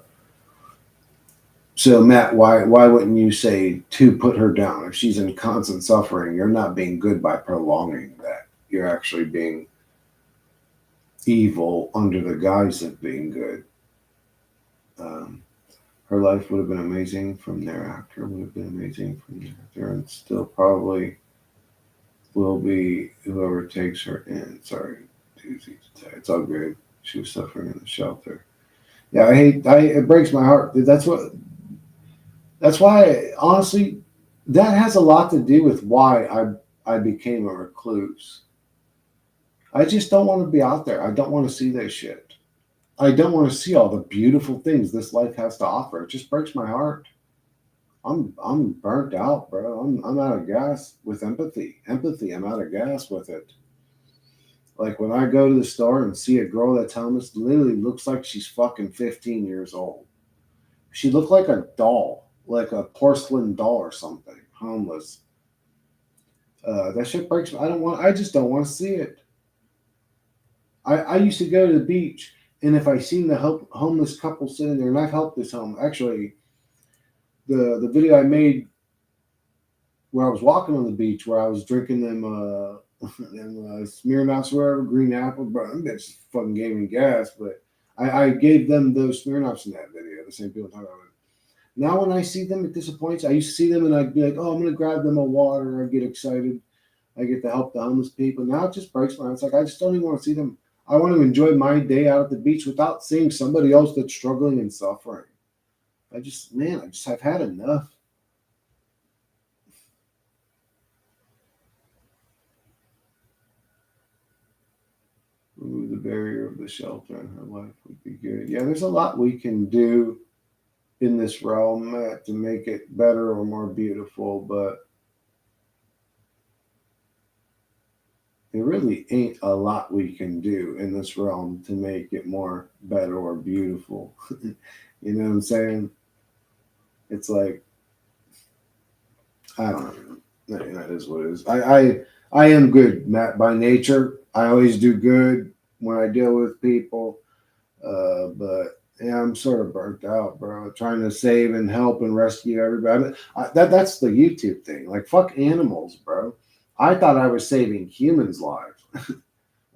so Matt, why wouldn't you say to put her down? If she's in constant suffering, you're not being good by prolonging that. You're actually being evil under the guise of being good. Um, Her life would have been amazing from thereafter, would have been amazing from thereafter, and still probably will be whoever takes her in. Sorry, Tuesday. It's all good. She was suffering in the shelter. Yeah, it breaks my heart. That's why, honestly, that has a lot to do with why I became a recluse. I just don't want to be out there. I don't want to see that shit. I don't want to see all the beautiful things this life has to offer. It just breaks my heart. I'm burnt out, bro. I'm out of gas with empathy. Empathy, I'm out of gas with it. Like when I go to the store and see a girl that's homeless, literally looks like she's fucking 15 years old. She looked like a doll, like a porcelain doll or something. Homeless. That shit breaks me. I just don't want to see it. I used to go to the beach, and if I seen the homeless couple sitting there, and I've helped this home. Actually, the video I made where I was walking on the beach, where I was drinking them Smirnoffs or whatever, green apple, bro. Them bitches fucking gave me gas, but I gave them those Smirnoffs in that video. The same people talking about it. Now when I see them, it disappoints. I used to see them and I'd be like, oh, I'm gonna grab them a water. I'd get excited. I get to help the homeless people. Now it just breaks my heart. It's like I just don't even want to see them. I want to enjoy my day out at the beach without seeing somebody else that's struggling and suffering. I just have had enough. Remove the barrier of the shelter in her life would be good. Yeah, there's a lot we can do in this realm to make it better or more beautiful, but there really ain't a lot we can do in this realm to make it more better or beautiful. You know what I'm saying? It's like I don't know. That is what it is. I am good, Matt, by nature. I always do good when I deal with people. But yeah, I'm sort of burnt out, bro. Trying to save and help and rescue everybody. That's the YouTube thing. Like fuck animals, bro. I thought I was saving humans' lives,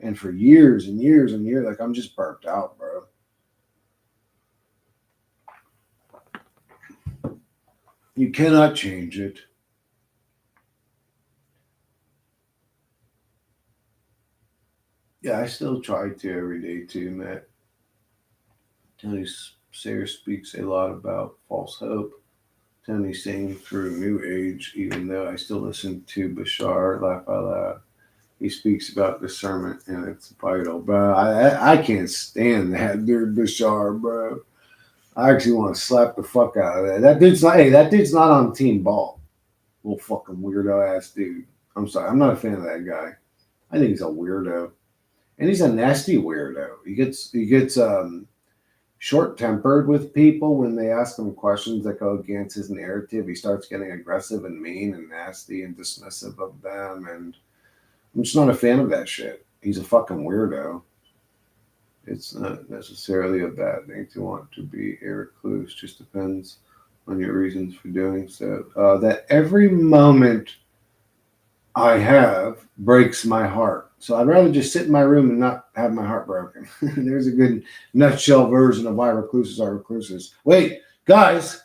and for years and years and years, like I'm just burnt out, bro. You cannot change it. Yeah, I still try to every day too, Matt. Tony Sayre speaks a lot about false hope. Tony saying through New Age, even though I still listen to Bashar, laugh out loud. He speaks about discernment and it's vital, bro. I can't stand that dude Bashar, bro. I actually want to slap the fuck out of that. That dude's not on Team Ball. Little fucking weirdo ass dude. I'm sorry, I'm not a fan of that guy. I think he's a weirdo. And he's a nasty weirdo. He gets short tempered with people when they ask him questions that go against his narrative. He starts getting aggressive and mean and nasty and dismissive of them. And I'm just not a fan of that shit. He's a fucking weirdo. It's not necessarily a bad thing to want to be a recluse. Just depends on your reasons for doing so. That every moment I have breaks my heart. So I'd rather just sit in my room and not have my heart broken. There's a good nutshell version of why recluses are recluses. Wait, guys,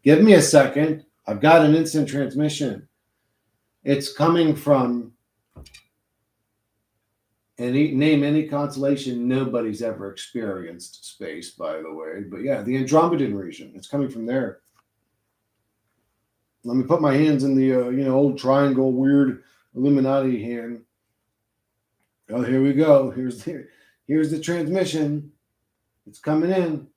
give me a second. I've got an instant transmission. It's coming from name any constellation nobody's ever experienced space, by the way. But yeah, the Andromedan region. It's coming from there. Let me put my hands in the old triangle, weird Illuminati hand. Oh, here we go. Here's the transmission. It's coming in.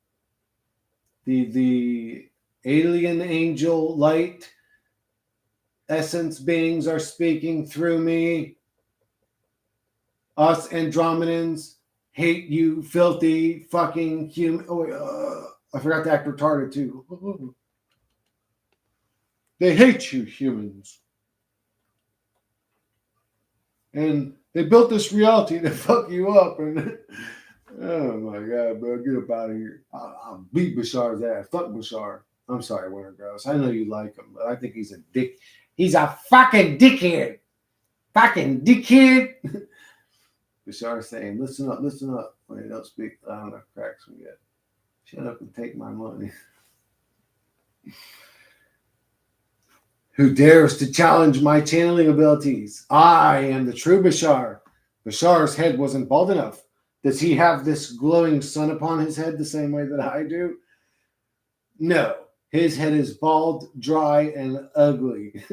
The alien angel light essence beings are speaking through me. Us Andromedans hate you, filthy fucking human. Oh, I forgot to act retarded too. They hate you, humans. And they built this reality to fuck you up. And oh my god, bro, get up out of here. I'll beat Bashar's ass. Fuck Bashar. I'm sorry, Winter Gross. I know you like him, but I think he's a dick. He's a fucking dickhead. Fucking dickhead. Bashar saying, listen up, listen up. Wait, don't speak. I don't know if cracks me yet. Shut up and take my money. Who dares to challenge my channeling abilities? I am the true Bashar. Bashar's head wasn't bald enough. Does he have this glowing sun upon his head the same way that I do? No. His head is bald, dry, and ugly.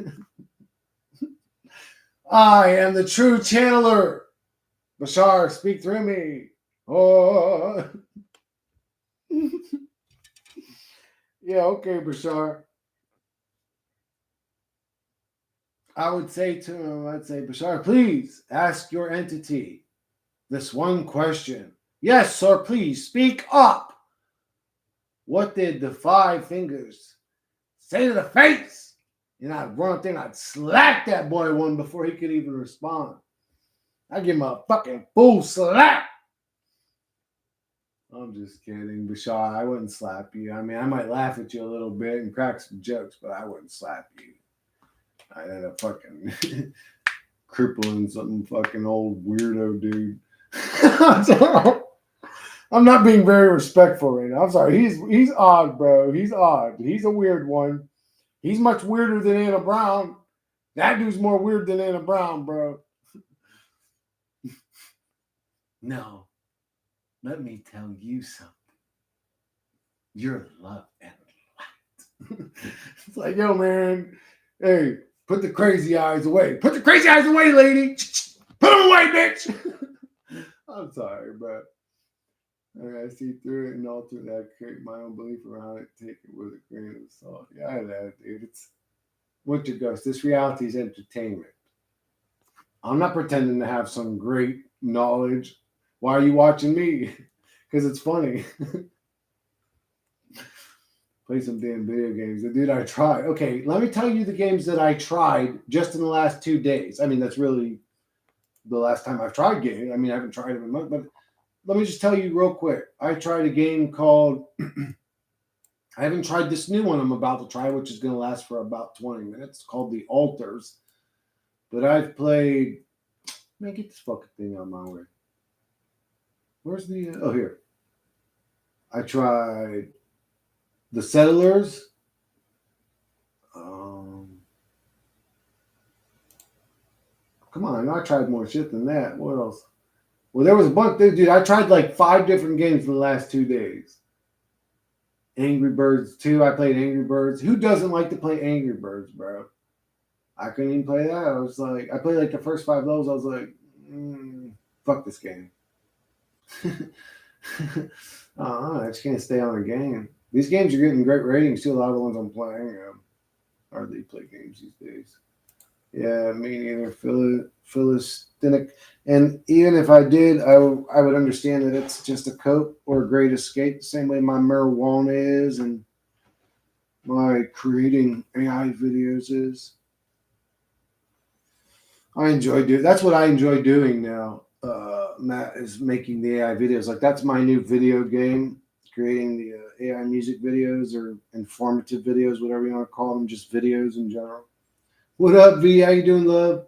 I am the true channeler. Bashar, speak through me. Oh. Yeah, okay, Bashar. I would say to him, I'd say, Bashar, please ask your entity this one question. Yes, sir, please speak up. What did the five fingers say to the face? And I'd run up there and I'd slap that boy one before he could even respond. I'd give him a fucking full slap. I'm just kidding, Bashar. I wouldn't slap you. I mean, I might laugh at you a little bit and crack some jokes, but I wouldn't slap you. I'd end up fucking crippling some fucking old weirdo dude. I'm not being very respectful right now. I'm sorry. He's odd, bro. He's odd. He's a weird one. He's much weirder than Anna Brown. That dude's more weird than Anna Brown, bro. No, let me tell you something. You're love and light. It's like, yo, man, hey, put the crazy eyes away. Put the crazy eyes away, lady. Put them away, bitch. I'm sorry, but I see through it and alter that, create my own belief around it, take it with a grain of salt. Yeah, I know, dude. It's Winter Ghost. This reality is entertainment. I'm not pretending to have some great knowledge. Why are you watching me? Because it's funny. Play some damn video games. Dude, I tried. Okay, let me tell you the games that I tried just in the last 2 days. I mean, that's really the last time I've tried games. I mean, I haven't tried them in a month, but let me just tell you real quick. I tried a game called I haven't tried this new one I'm about to try, which is going to last for about 20 minutes, called The Altars. But I've played. Man, get this fucking thing out of my way. Where's the. Oh, here. I tried The Settlers. Come on, I tried more shit than that. What else? Well, there was a bunch. Dude, I tried like 5 different games in the last 2 days. Angry Birds 2. I played Angry Birds. Who doesn't like to play Angry Birds, bro? I couldn't even play that. I was like, I played like the first 5 levels. I was like, fuck this game. I just can't stay on a game. These games are getting great ratings too. A lot of the ones I'm playing hardly play games these days. Yeah, me neither. Philistinic. And even if I did, I would understand that it's just a cope or a great escape, the same way my marijuana is and my creating AI videos is. I enjoy doing. That's what I enjoy doing now. Matt is making the AI videos. Like that's my new video game, creating the AI music videos or informative videos, whatever you want to call them, just videos in general. What up, V? How you doing, love?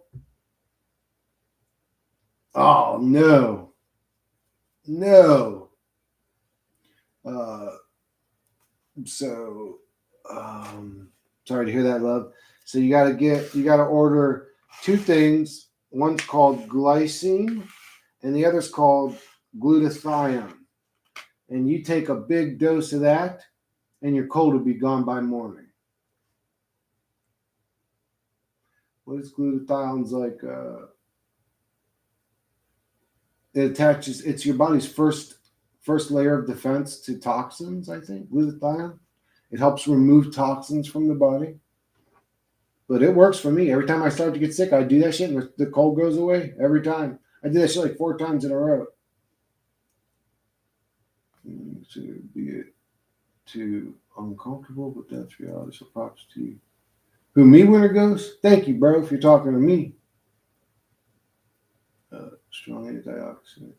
Oh no, no. Uh, so, sorry to hear that, love. So you gotta order 2 things. One's called glycine, and the other's called glutathione. And you take a big dose of that, and your cold will be gone by morning. What is glutathione's like? It attaches. It's your body's first layer of defense to toxins. I think glutathione. It helps remove toxins from the body. But it works for me. Every time I start to get sick, I do that shit, and the cold goes away every time. I did that shit like 4 times in a row. To be too uncomfortable, but that's reality. So props to you. Who, me, Winter Ghost? Thank you, bro, if you're talking to me. Strong antioxidant.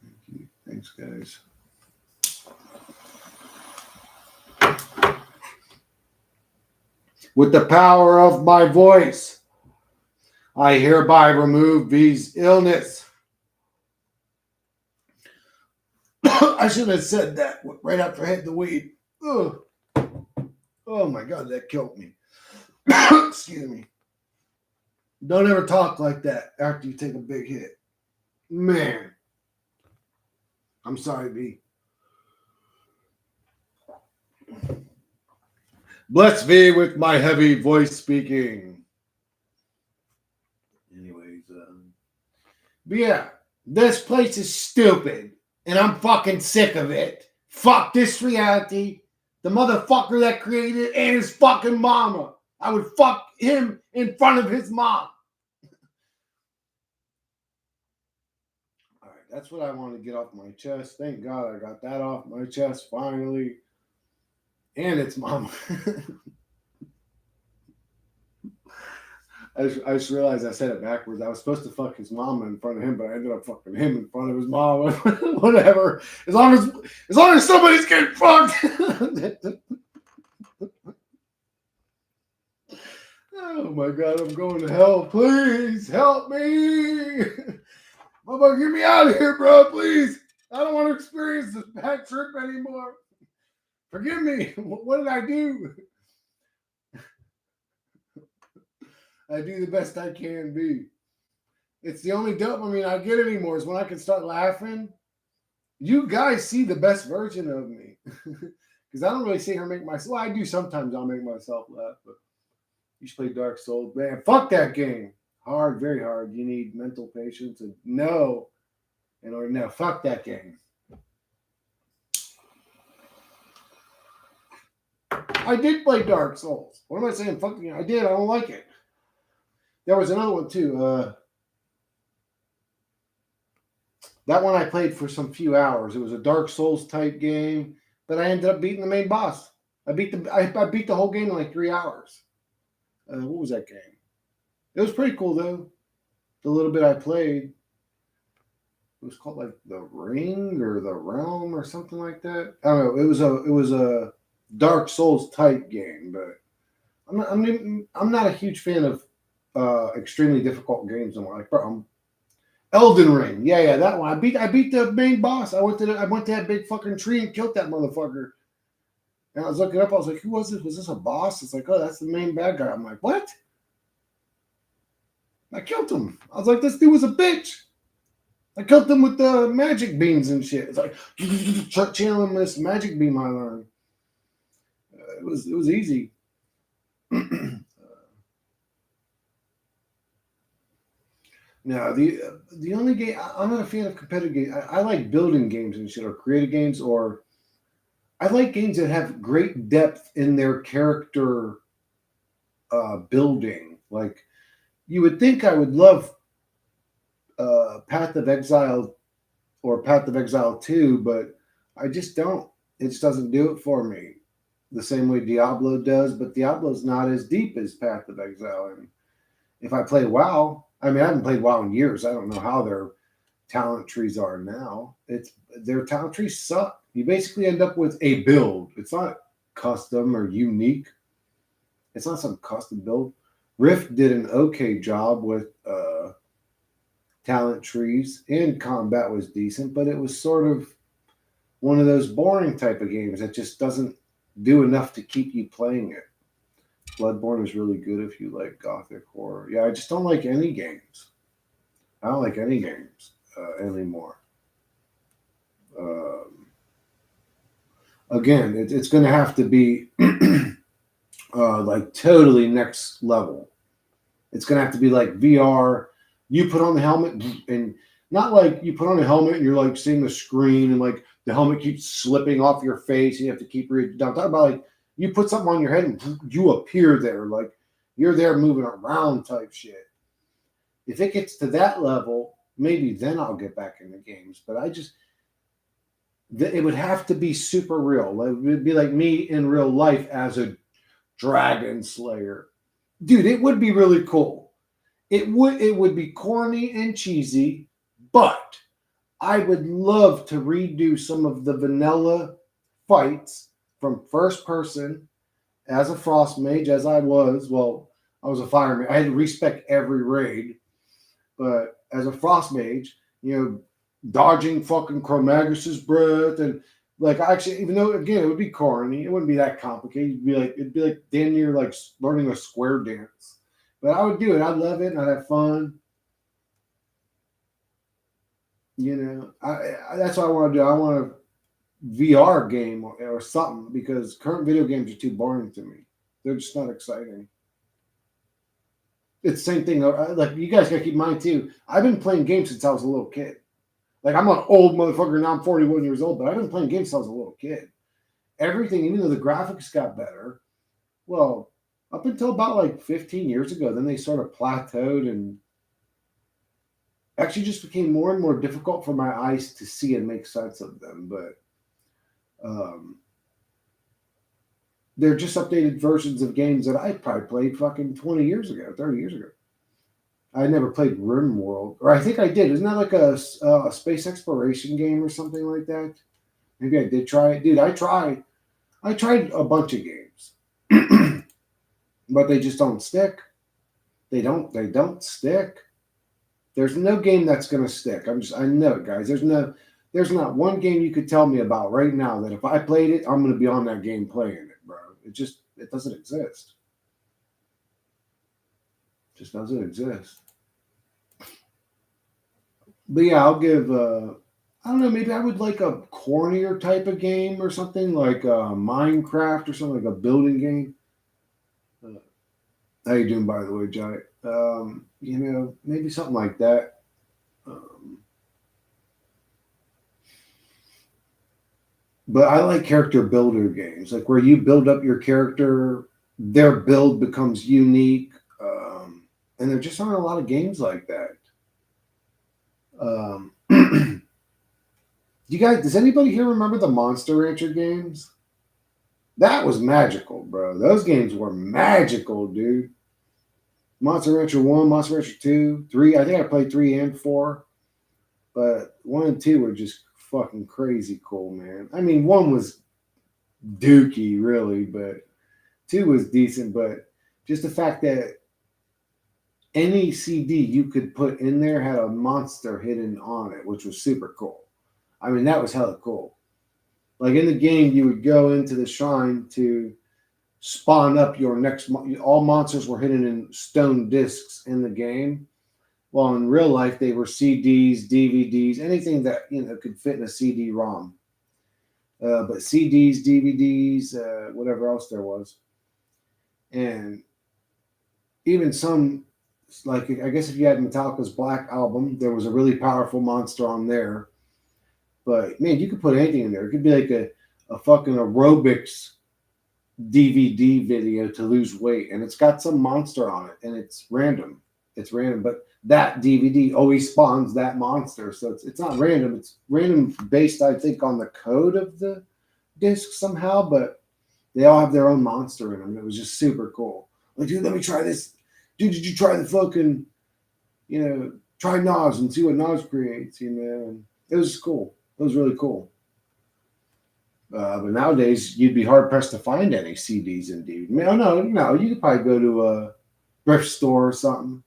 Thank you. Thanks, guys. With the power of my voice, I hereby remove V's illness. I should have said that right after I had the weed. Ugh. Oh my God, that killed me. Excuse me. Don't ever talk like that after you take a big hit. Man. I'm sorry, V. Bless V with my heavy voice speaking. Anyways, but yeah, this place is stupid, and I'm fucking sick of it. Fuck this reality. The motherfucker that created it and his fucking mama. I would fuck him in front of his mom. All right, that's what I want to get off my chest. Thank God I got that off my chest finally. And its mama. I just realized I said it backwards. I was supposed to fuck his mama in front of him, but I ended up fucking him in front of his mama. Whatever. As long as somebody's getting fucked. Oh my God, I'm going to hell. Please help me. Mama, get me out of here, bro. Please. I don't want to experience this bad trip anymore. Forgive me. What did I do? I do the best I can be. It's the only dopamine I get anymore is when I can start laughing. You guys see the best version of me. Because I don't really see her make myself. Well, I do sometimes. I'll make myself laugh, but you should play Dark Souls, man. Fuck that game. Hard, very hard. You need mental patience and no, in order no. Fuck that game. I did play Dark Souls. What am I saying? Fuck you. I did. I don't like it. There was another one too. That one I played for some few hours. It was a Dark Souls type game, but I ended up beating the main boss. I beat the whole game in like 3 hours. What was that game? It was pretty cool though. The little bit I played. It was called like the Ring or the Realm or something like that. I don't know. It was a Dark Souls type game, but I'm not a huge fan of extremely difficult games. I'm like, bro, Elden Ring. Yeah, that one. I beat the main boss. I went to that big fucking tree and killed that motherfucker. And I was looking up. I was like, who was this? Was this a boss? It's like, oh, that's the main bad guy. I'm like, what? I killed him. I was like, this dude was a bitch. I killed him with the magic beams and shit. It's like channeling this magic beam I learned. It was easy. No, the only game I'm not a fan of competitive games. I like building games and shit, or creative games, or I like games that have great depth in their character building. Like you would think I would love Path of Exile or Path of Exile 2, but I just don't. It just doesn't do it for me the same way Diablo does, but Diablo's not as deep as Path of Exile. And if I play WoW, I mean, I haven't played WoW in years. I don't know how their talent trees are now. It's their talent trees suck. You basically end up with a build. It's not custom or unique. It's not some custom build. Rift did an okay job with talent trees, and combat was decent, but it was sort of one of those boring type of games that just doesn't do enough to keep you playing it. Bloodborne is really good if you like gothic horror. Yeah, I just don't like any games. I don't like any games anymore. Again, it's going to have to be like totally next level. It's going to have to be like VR. You put on the helmet and not like you put on a helmet and you're like seeing the screen and like the helmet keeps slipping off your face and you have to keep reading down. Talk about like you put something on your head and you appear there, like you're there moving around type shit. If it gets to that level, maybe then I'll get back into games. But it would have to be super real. It would be like me in real life as a dragon slayer. Dude, it would be really cool. It would be corny and cheesy, but I would love to redo some of the vanilla fights from first person as a frost mage, as I was. Well, I was a fire mage. I had to respec every raid, but as a frost mage, dodging fucking Chromagus's breath and like actually, even though again it would be corny, it wouldn't be that complicated. It'd be like damn near like learning a square dance. But I would do it. I'd love it and I'd have fun. That's what I want to do. I want a VR game or something because current video games are too boring to me. They're just not exciting. It's the same thing. Like you guys gotta keep in mind too. I've been playing games since I was a little kid. Like I'm an old motherfucker now. I'm 41 years old, but I've been playing games since I was a little kid. Everything, even though the graphics got better, well, up until about like 15 years ago, then they sort of plateaued and actually just became more and more difficult for my eyes to see and make sense of them. But they're just updated versions of games that I probably played fucking 20 years ago, 30 years ago. I never played RimWorld, or I think I did. Isn't that like a space exploration game or something like that? Maybe I did try it. Dude, I tried a bunch of games, but they just don't stick. They don't stick. There's no game that's going to stick. I know it, guys. There's not one game you could tell me about right now that if I played it, I'm going to be on that game playing it, bro. It doesn't exist. Just doesn't exist. But yeah, I'll give. I don't know. Maybe I would like a cornier type of game or something like Minecraft or something like a building game. Uh, how you doing, by the way, Jai? Maybe something like that. Um, but I like character builder games, like where you build up your character, their build becomes unique, and there just aren't a lot of games like that. You guys, does anybody here remember the Monster Rancher games? That was magical, bro. Those games were magical, dude. Monster Rancher 1, Monster Rancher 2, 3. I think I played 3 and 4, but 1 and 2 were just fucking crazy cool, man. I mean, 1 was dookie, really, but 2 was decent. But just the fact that any CD you could put in there had a monster hidden on it, which was super cool. I mean, that was hella cool. Like in the game, you would go into the shrine to spawn up your next. All monsters were hidden in stone discs in the game. Well, in real life, they were CDs, DVDs, anything that could fit in a CD-ROM. But CDs, DVDs, whatever else there was, and even some, like I guess if you had Metallica's Black Album, there was a really powerful monster on there. But man, you could put anything in there. It could be like a fucking aerobics DVD video to lose weight, and it's got some monster on it, and it's random. It's random, but that DVD always spawns that monster, so it's not random. It's random based, I think, on the code of the disc somehow, but they all have their own monster in them. It was just super cool. Like, dude, let me try this. Dude, did you try the fucking, try Nas and see what Nas creates, And it was cool. It was really cool. But nowadays, you'd be hard pressed to find any CDs and DVDs. No, you could probably go to a thrift store or something.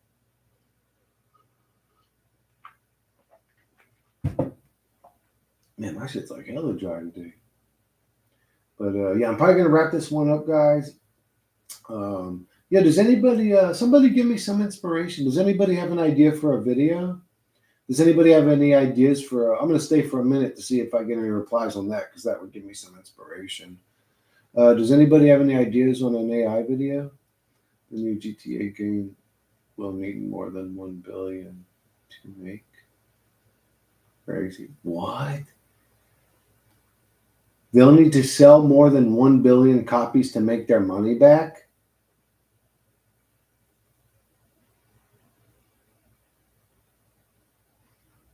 Man, my shit's like hella dry today. But yeah, I'm probably gonna wrap this one up, guys. Yeah, does anybody, somebody give me some inspiration? Does anybody have an idea for a video? Does anybody have any ideas for? I'm gonna stay for a minute to see if I get any replies on that because that would give me some inspiration. Does anybody have any ideas on an AI video? The new GTA game will need more than 1 billion to make. Crazy. What? They'll need to sell more than 1 billion copies to make their money back?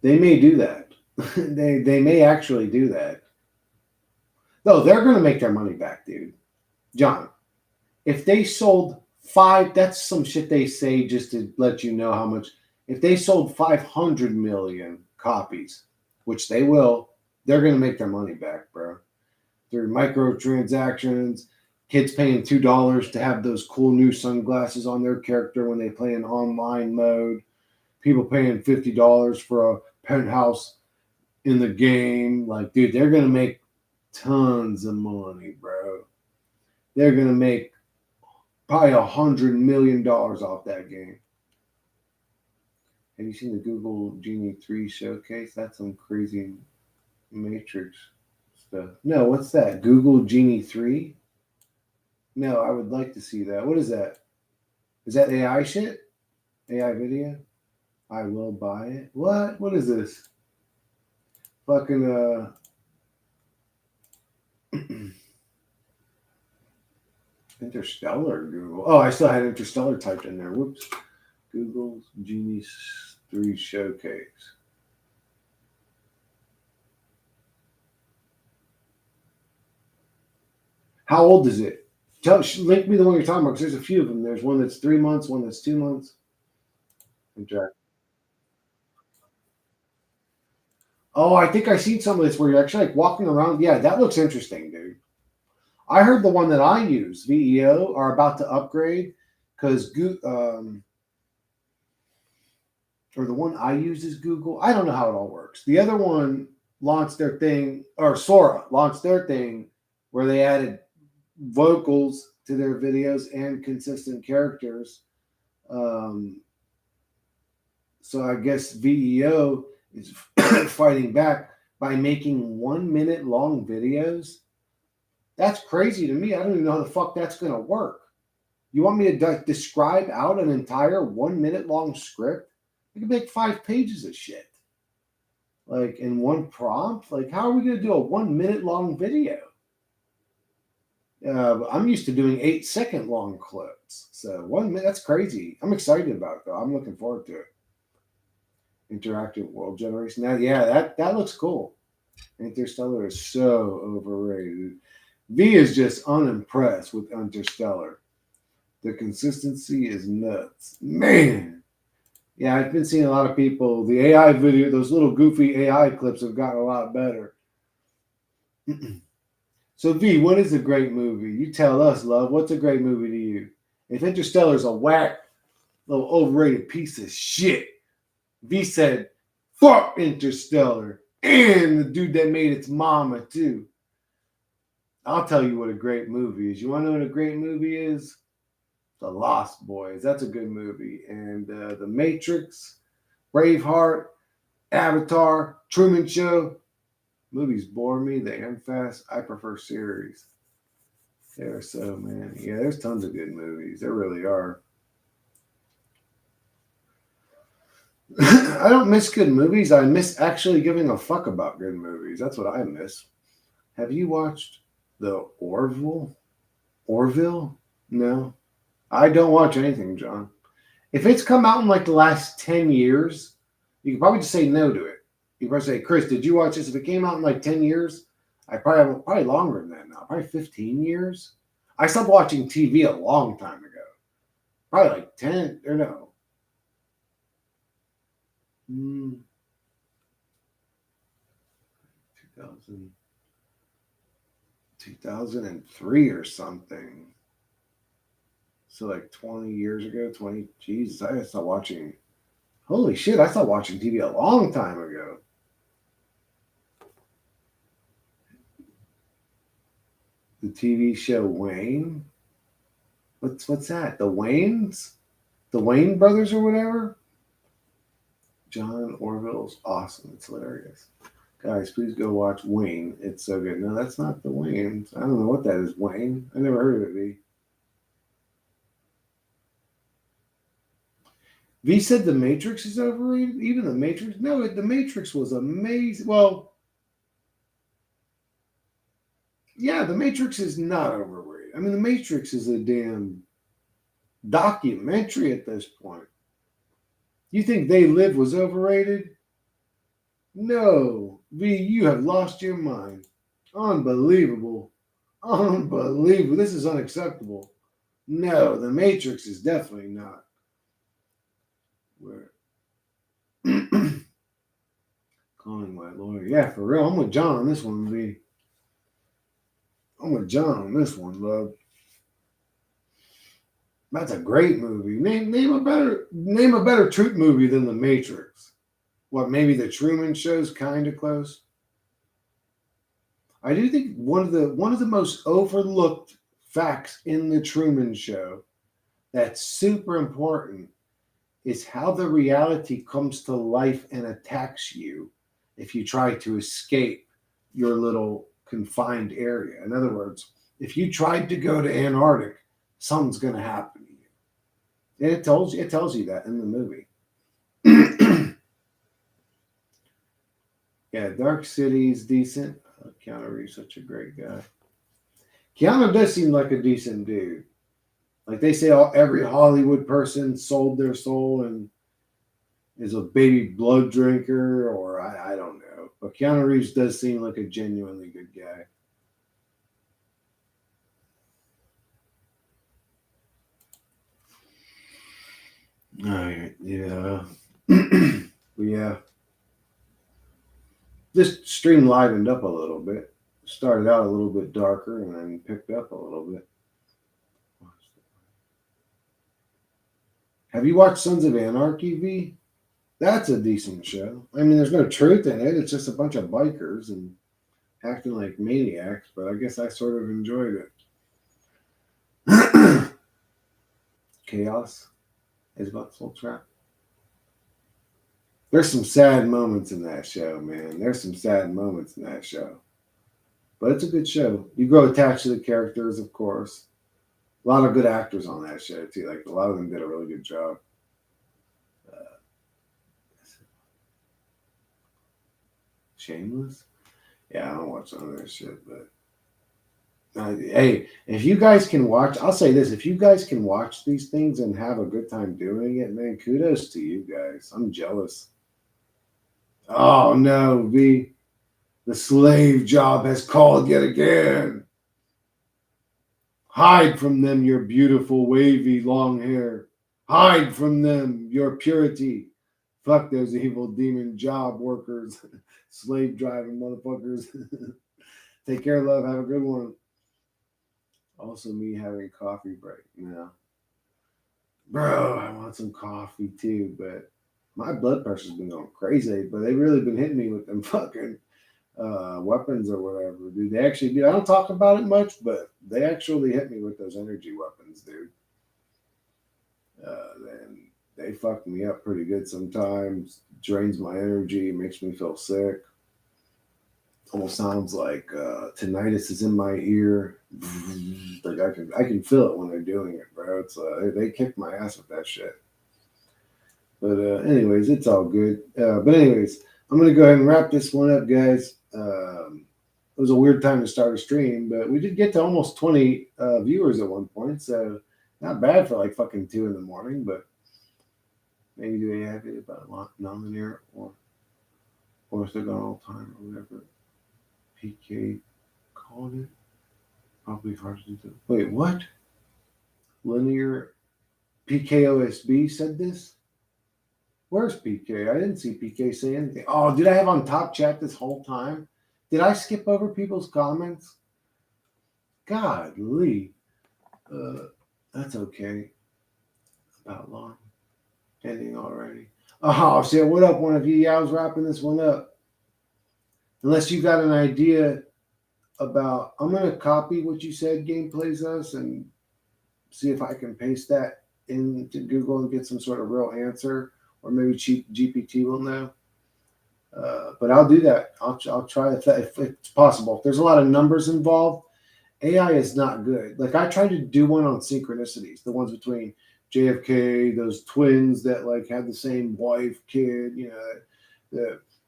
They may do that. they may actually do that. No, they're going to make their money back, dude. John, if they sold that's some shit they say just to let you know how much. If they sold 500 million copies, which they will, they're going to make their money back, bro. Through microtransactions, kids paying $2 to have those cool new sunglasses on their character when they play in online mode, people paying $50 for a penthouse in the game. Like, dude, they're going to make tons of money, bro. They're going to make probably $100 million off that game. Have you seen the Google Genie 3 showcase? That's some crazy Matrix stuff. No, what's that? Google Genie 3? No, I would like to see that. What is that? Is that AI shit? AI video? I will buy it. What? What is this? Fucking Interstellar Google. Oh, I still had Interstellar typed in there. Whoops. Google's Genie 3 showcase. How old is it? Link me the one you're talking about because there's a few of them. There's one that's 3 months, one that's 2 months. Oh, I think I seen some of this where you're actually like walking around. Yeah, that looks interesting, dude. I heard the one that I use, VEO, are about to upgrade because or the one I use is Google. I don't know how it all works. The other one launched their thing, or Sora launched their thing where they added vocals to their videos and consistent characters. Um, so I guess VEO is fighting back by making 1 minute long videos. That's crazy to me. I don't even know how the fuck that's going to work. You want me to describe out an entire 1 minute long script? You can make 5 pages of shit. Like in one prompt? Like, how are we going to do a 1 minute long video? I'm used to doing 8 second long clips. So 1 minute, that's crazy. I'm excited about it though. I'm looking forward to it. Interactive world generation. That looks cool. Interstellar is so overrated. V is just unimpressed with Interstellar. The consistency is nuts. Man. Yeah, I've been seeing a lot of people. The AI video, those little goofy AI clips have gotten a lot better. So, V, what is a great movie? You tell us, love. What's a great movie to you? If Interstellar's a whack, little overrated piece of shit, V said, fuck Interstellar. And the dude that made its mama, too. I'll tell you what a great movie is. You want to know what a great movie is? The Lost Boys. That's a good movie. And The Matrix, Braveheart, Avatar, Truman Show. Movies bore me. They end fast. I prefer series. There are so many. Yeah, there's tons of good movies. There really are. I don't miss good movies. I miss actually giving a fuck about good movies. That's what I miss. Have you watched the Orville? Orville? No. I don't watch anything, John. If it's come out in like the last 10 years, you could probably just say no to it. You could probably say, Chris, did you watch this? If it came out in like 10 years, I probably haven't, probably longer than that now, probably 15 years. I stopped watching TV a long time ago. Probably like 10, or no. 2000, 2003 or something. So like 20 years ago, 20, Jesus, I stopped watching. Holy shit, I stopped watching TV a long time ago. The TV show Wayne. What's that? The Waynes? The Wayne brothers or whatever? John Orville's awesome. It's hilarious. Guys, please go watch Wayne. It's so good. No, that's not the Waynes. I don't know what that is. Wayne? I never heard of it. V said The Matrix is overrated? Even The Matrix? No, The Matrix was amazing. Well, yeah, The Matrix is not overrated. I mean, The Matrix is a damn documentary at this point. You think They Live was overrated? No. V, you have lost your mind. Unbelievable. Unbelievable. This is unacceptable. No, The Matrix is definitely not. Where? Calling my lawyer. Yeah, for real. I'm with John on this one, V. I'm with John on this one, love. That's a great movie. Name a better truth movie than The Matrix. What, maybe The Truman Show's kind of close? I do think one of the most overlooked facts in The Truman Show that's super important is how the reality comes to life and attacks you if you try to escape your little confined area. In other words, if you tried to go to Antarctic, something's going to happen to you. And it tells you that in the movie. Yeah, Dark City's decent. Keanu Reeves, such a great guy. Keanu does seem like a decent dude. Like they say, every Hollywood person sold their soul and is a baby blood drinker, or I don't know. But Keanu Reeves does seem like a genuinely good guy. All right, yeah. Yeah. This stream livened up a little bit. Started out a little bit darker and then picked up a little bit. Have you watched Sons of Anarchy, V? That's a decent show. I mean, there's no truth in it. It's just a bunch of bikers and acting like maniacs, but I guess I sort of enjoyed it. Chaos. Is about Soul Trap. There's some sad moments in that show, man. There's some sad moments in that show. But it's a good show. You grow attached to the characters, of course. A lot of good actors on that show, too. Like, a lot of them did a really good job. Uh, Shameless? Yeah, I don't watch none of that shit, but hey, if you guys can watch, I'll say this: if you guys can watch these things and have a good time doing it, man, kudos to you guys. I'm jealous. Oh no, V, the slave job has called yet again. Hide from them your beautiful, wavy, long hair. Hide from them your purity. Fuck those evil demon job workers, slave driving motherfuckers. Take care, love. Have a good one. Also, me having coffee break now. Bro, I want some coffee too, but my blood pressure's been going crazy. But they really been hitting me with them fucking weapons or whatever, dude. They actually do. I don't talk about it much, but they actually hit me with those energy weapons, dude. And they fuck me up pretty good sometimes. Drains my energy, makes me feel sick. Almost sounds like tinnitus is in my ear. Like I can feel it when they're doing it, bro. It's they kick my ass with that shit. But anyways, it's all good. But anyways, I'm gonna go ahead and wrap this one up, guys. It was a weird time to start a stream, but we did get to almost 20 viewers at one point, so not bad for like fucking 2 in the morning. But maybe do they have it about nonlinear or if they're going all time or whatever. PK called it. Probably hard to do. Wait, what? Linear PKOSB said this? Where's PK? I didn't see PK say anything. Oh, did I have on top chat this whole time? Did I skip over people's comments? Godly. That's okay. About long. Ending already. Oh, shit. What up, one of you? Yeah, I was wrapping this one up. Unless you got an idea about, I'm going to copy what you said, Gameplays Us, and see if I can paste that into Google and get some sort of real answer, or maybe GPT will know. But I'll do that. I'll try if it's possible. If there's a lot of numbers involved, AI is not good. Like I tried to do one on synchronicities, the ones between JFK, those twins that like had the same wife, kid.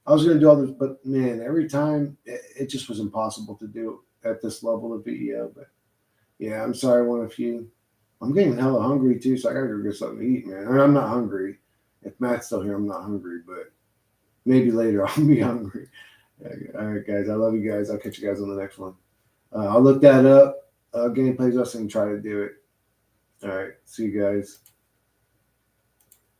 I was going to do all this, but man, every time it just was impossible to do at this level of video. But yeah, I'm sorry, one of you. I'm getting hella hungry too, so I gotta go get something to eat, man. I mean, I'm not hungry. If Matt's still here, I'm not hungry, but maybe later I'll be hungry. All right, guys. I love you guys. I'll catch you guys on the next one. I'll look that up. Gameplays Us and try to do it. All right. See you guys.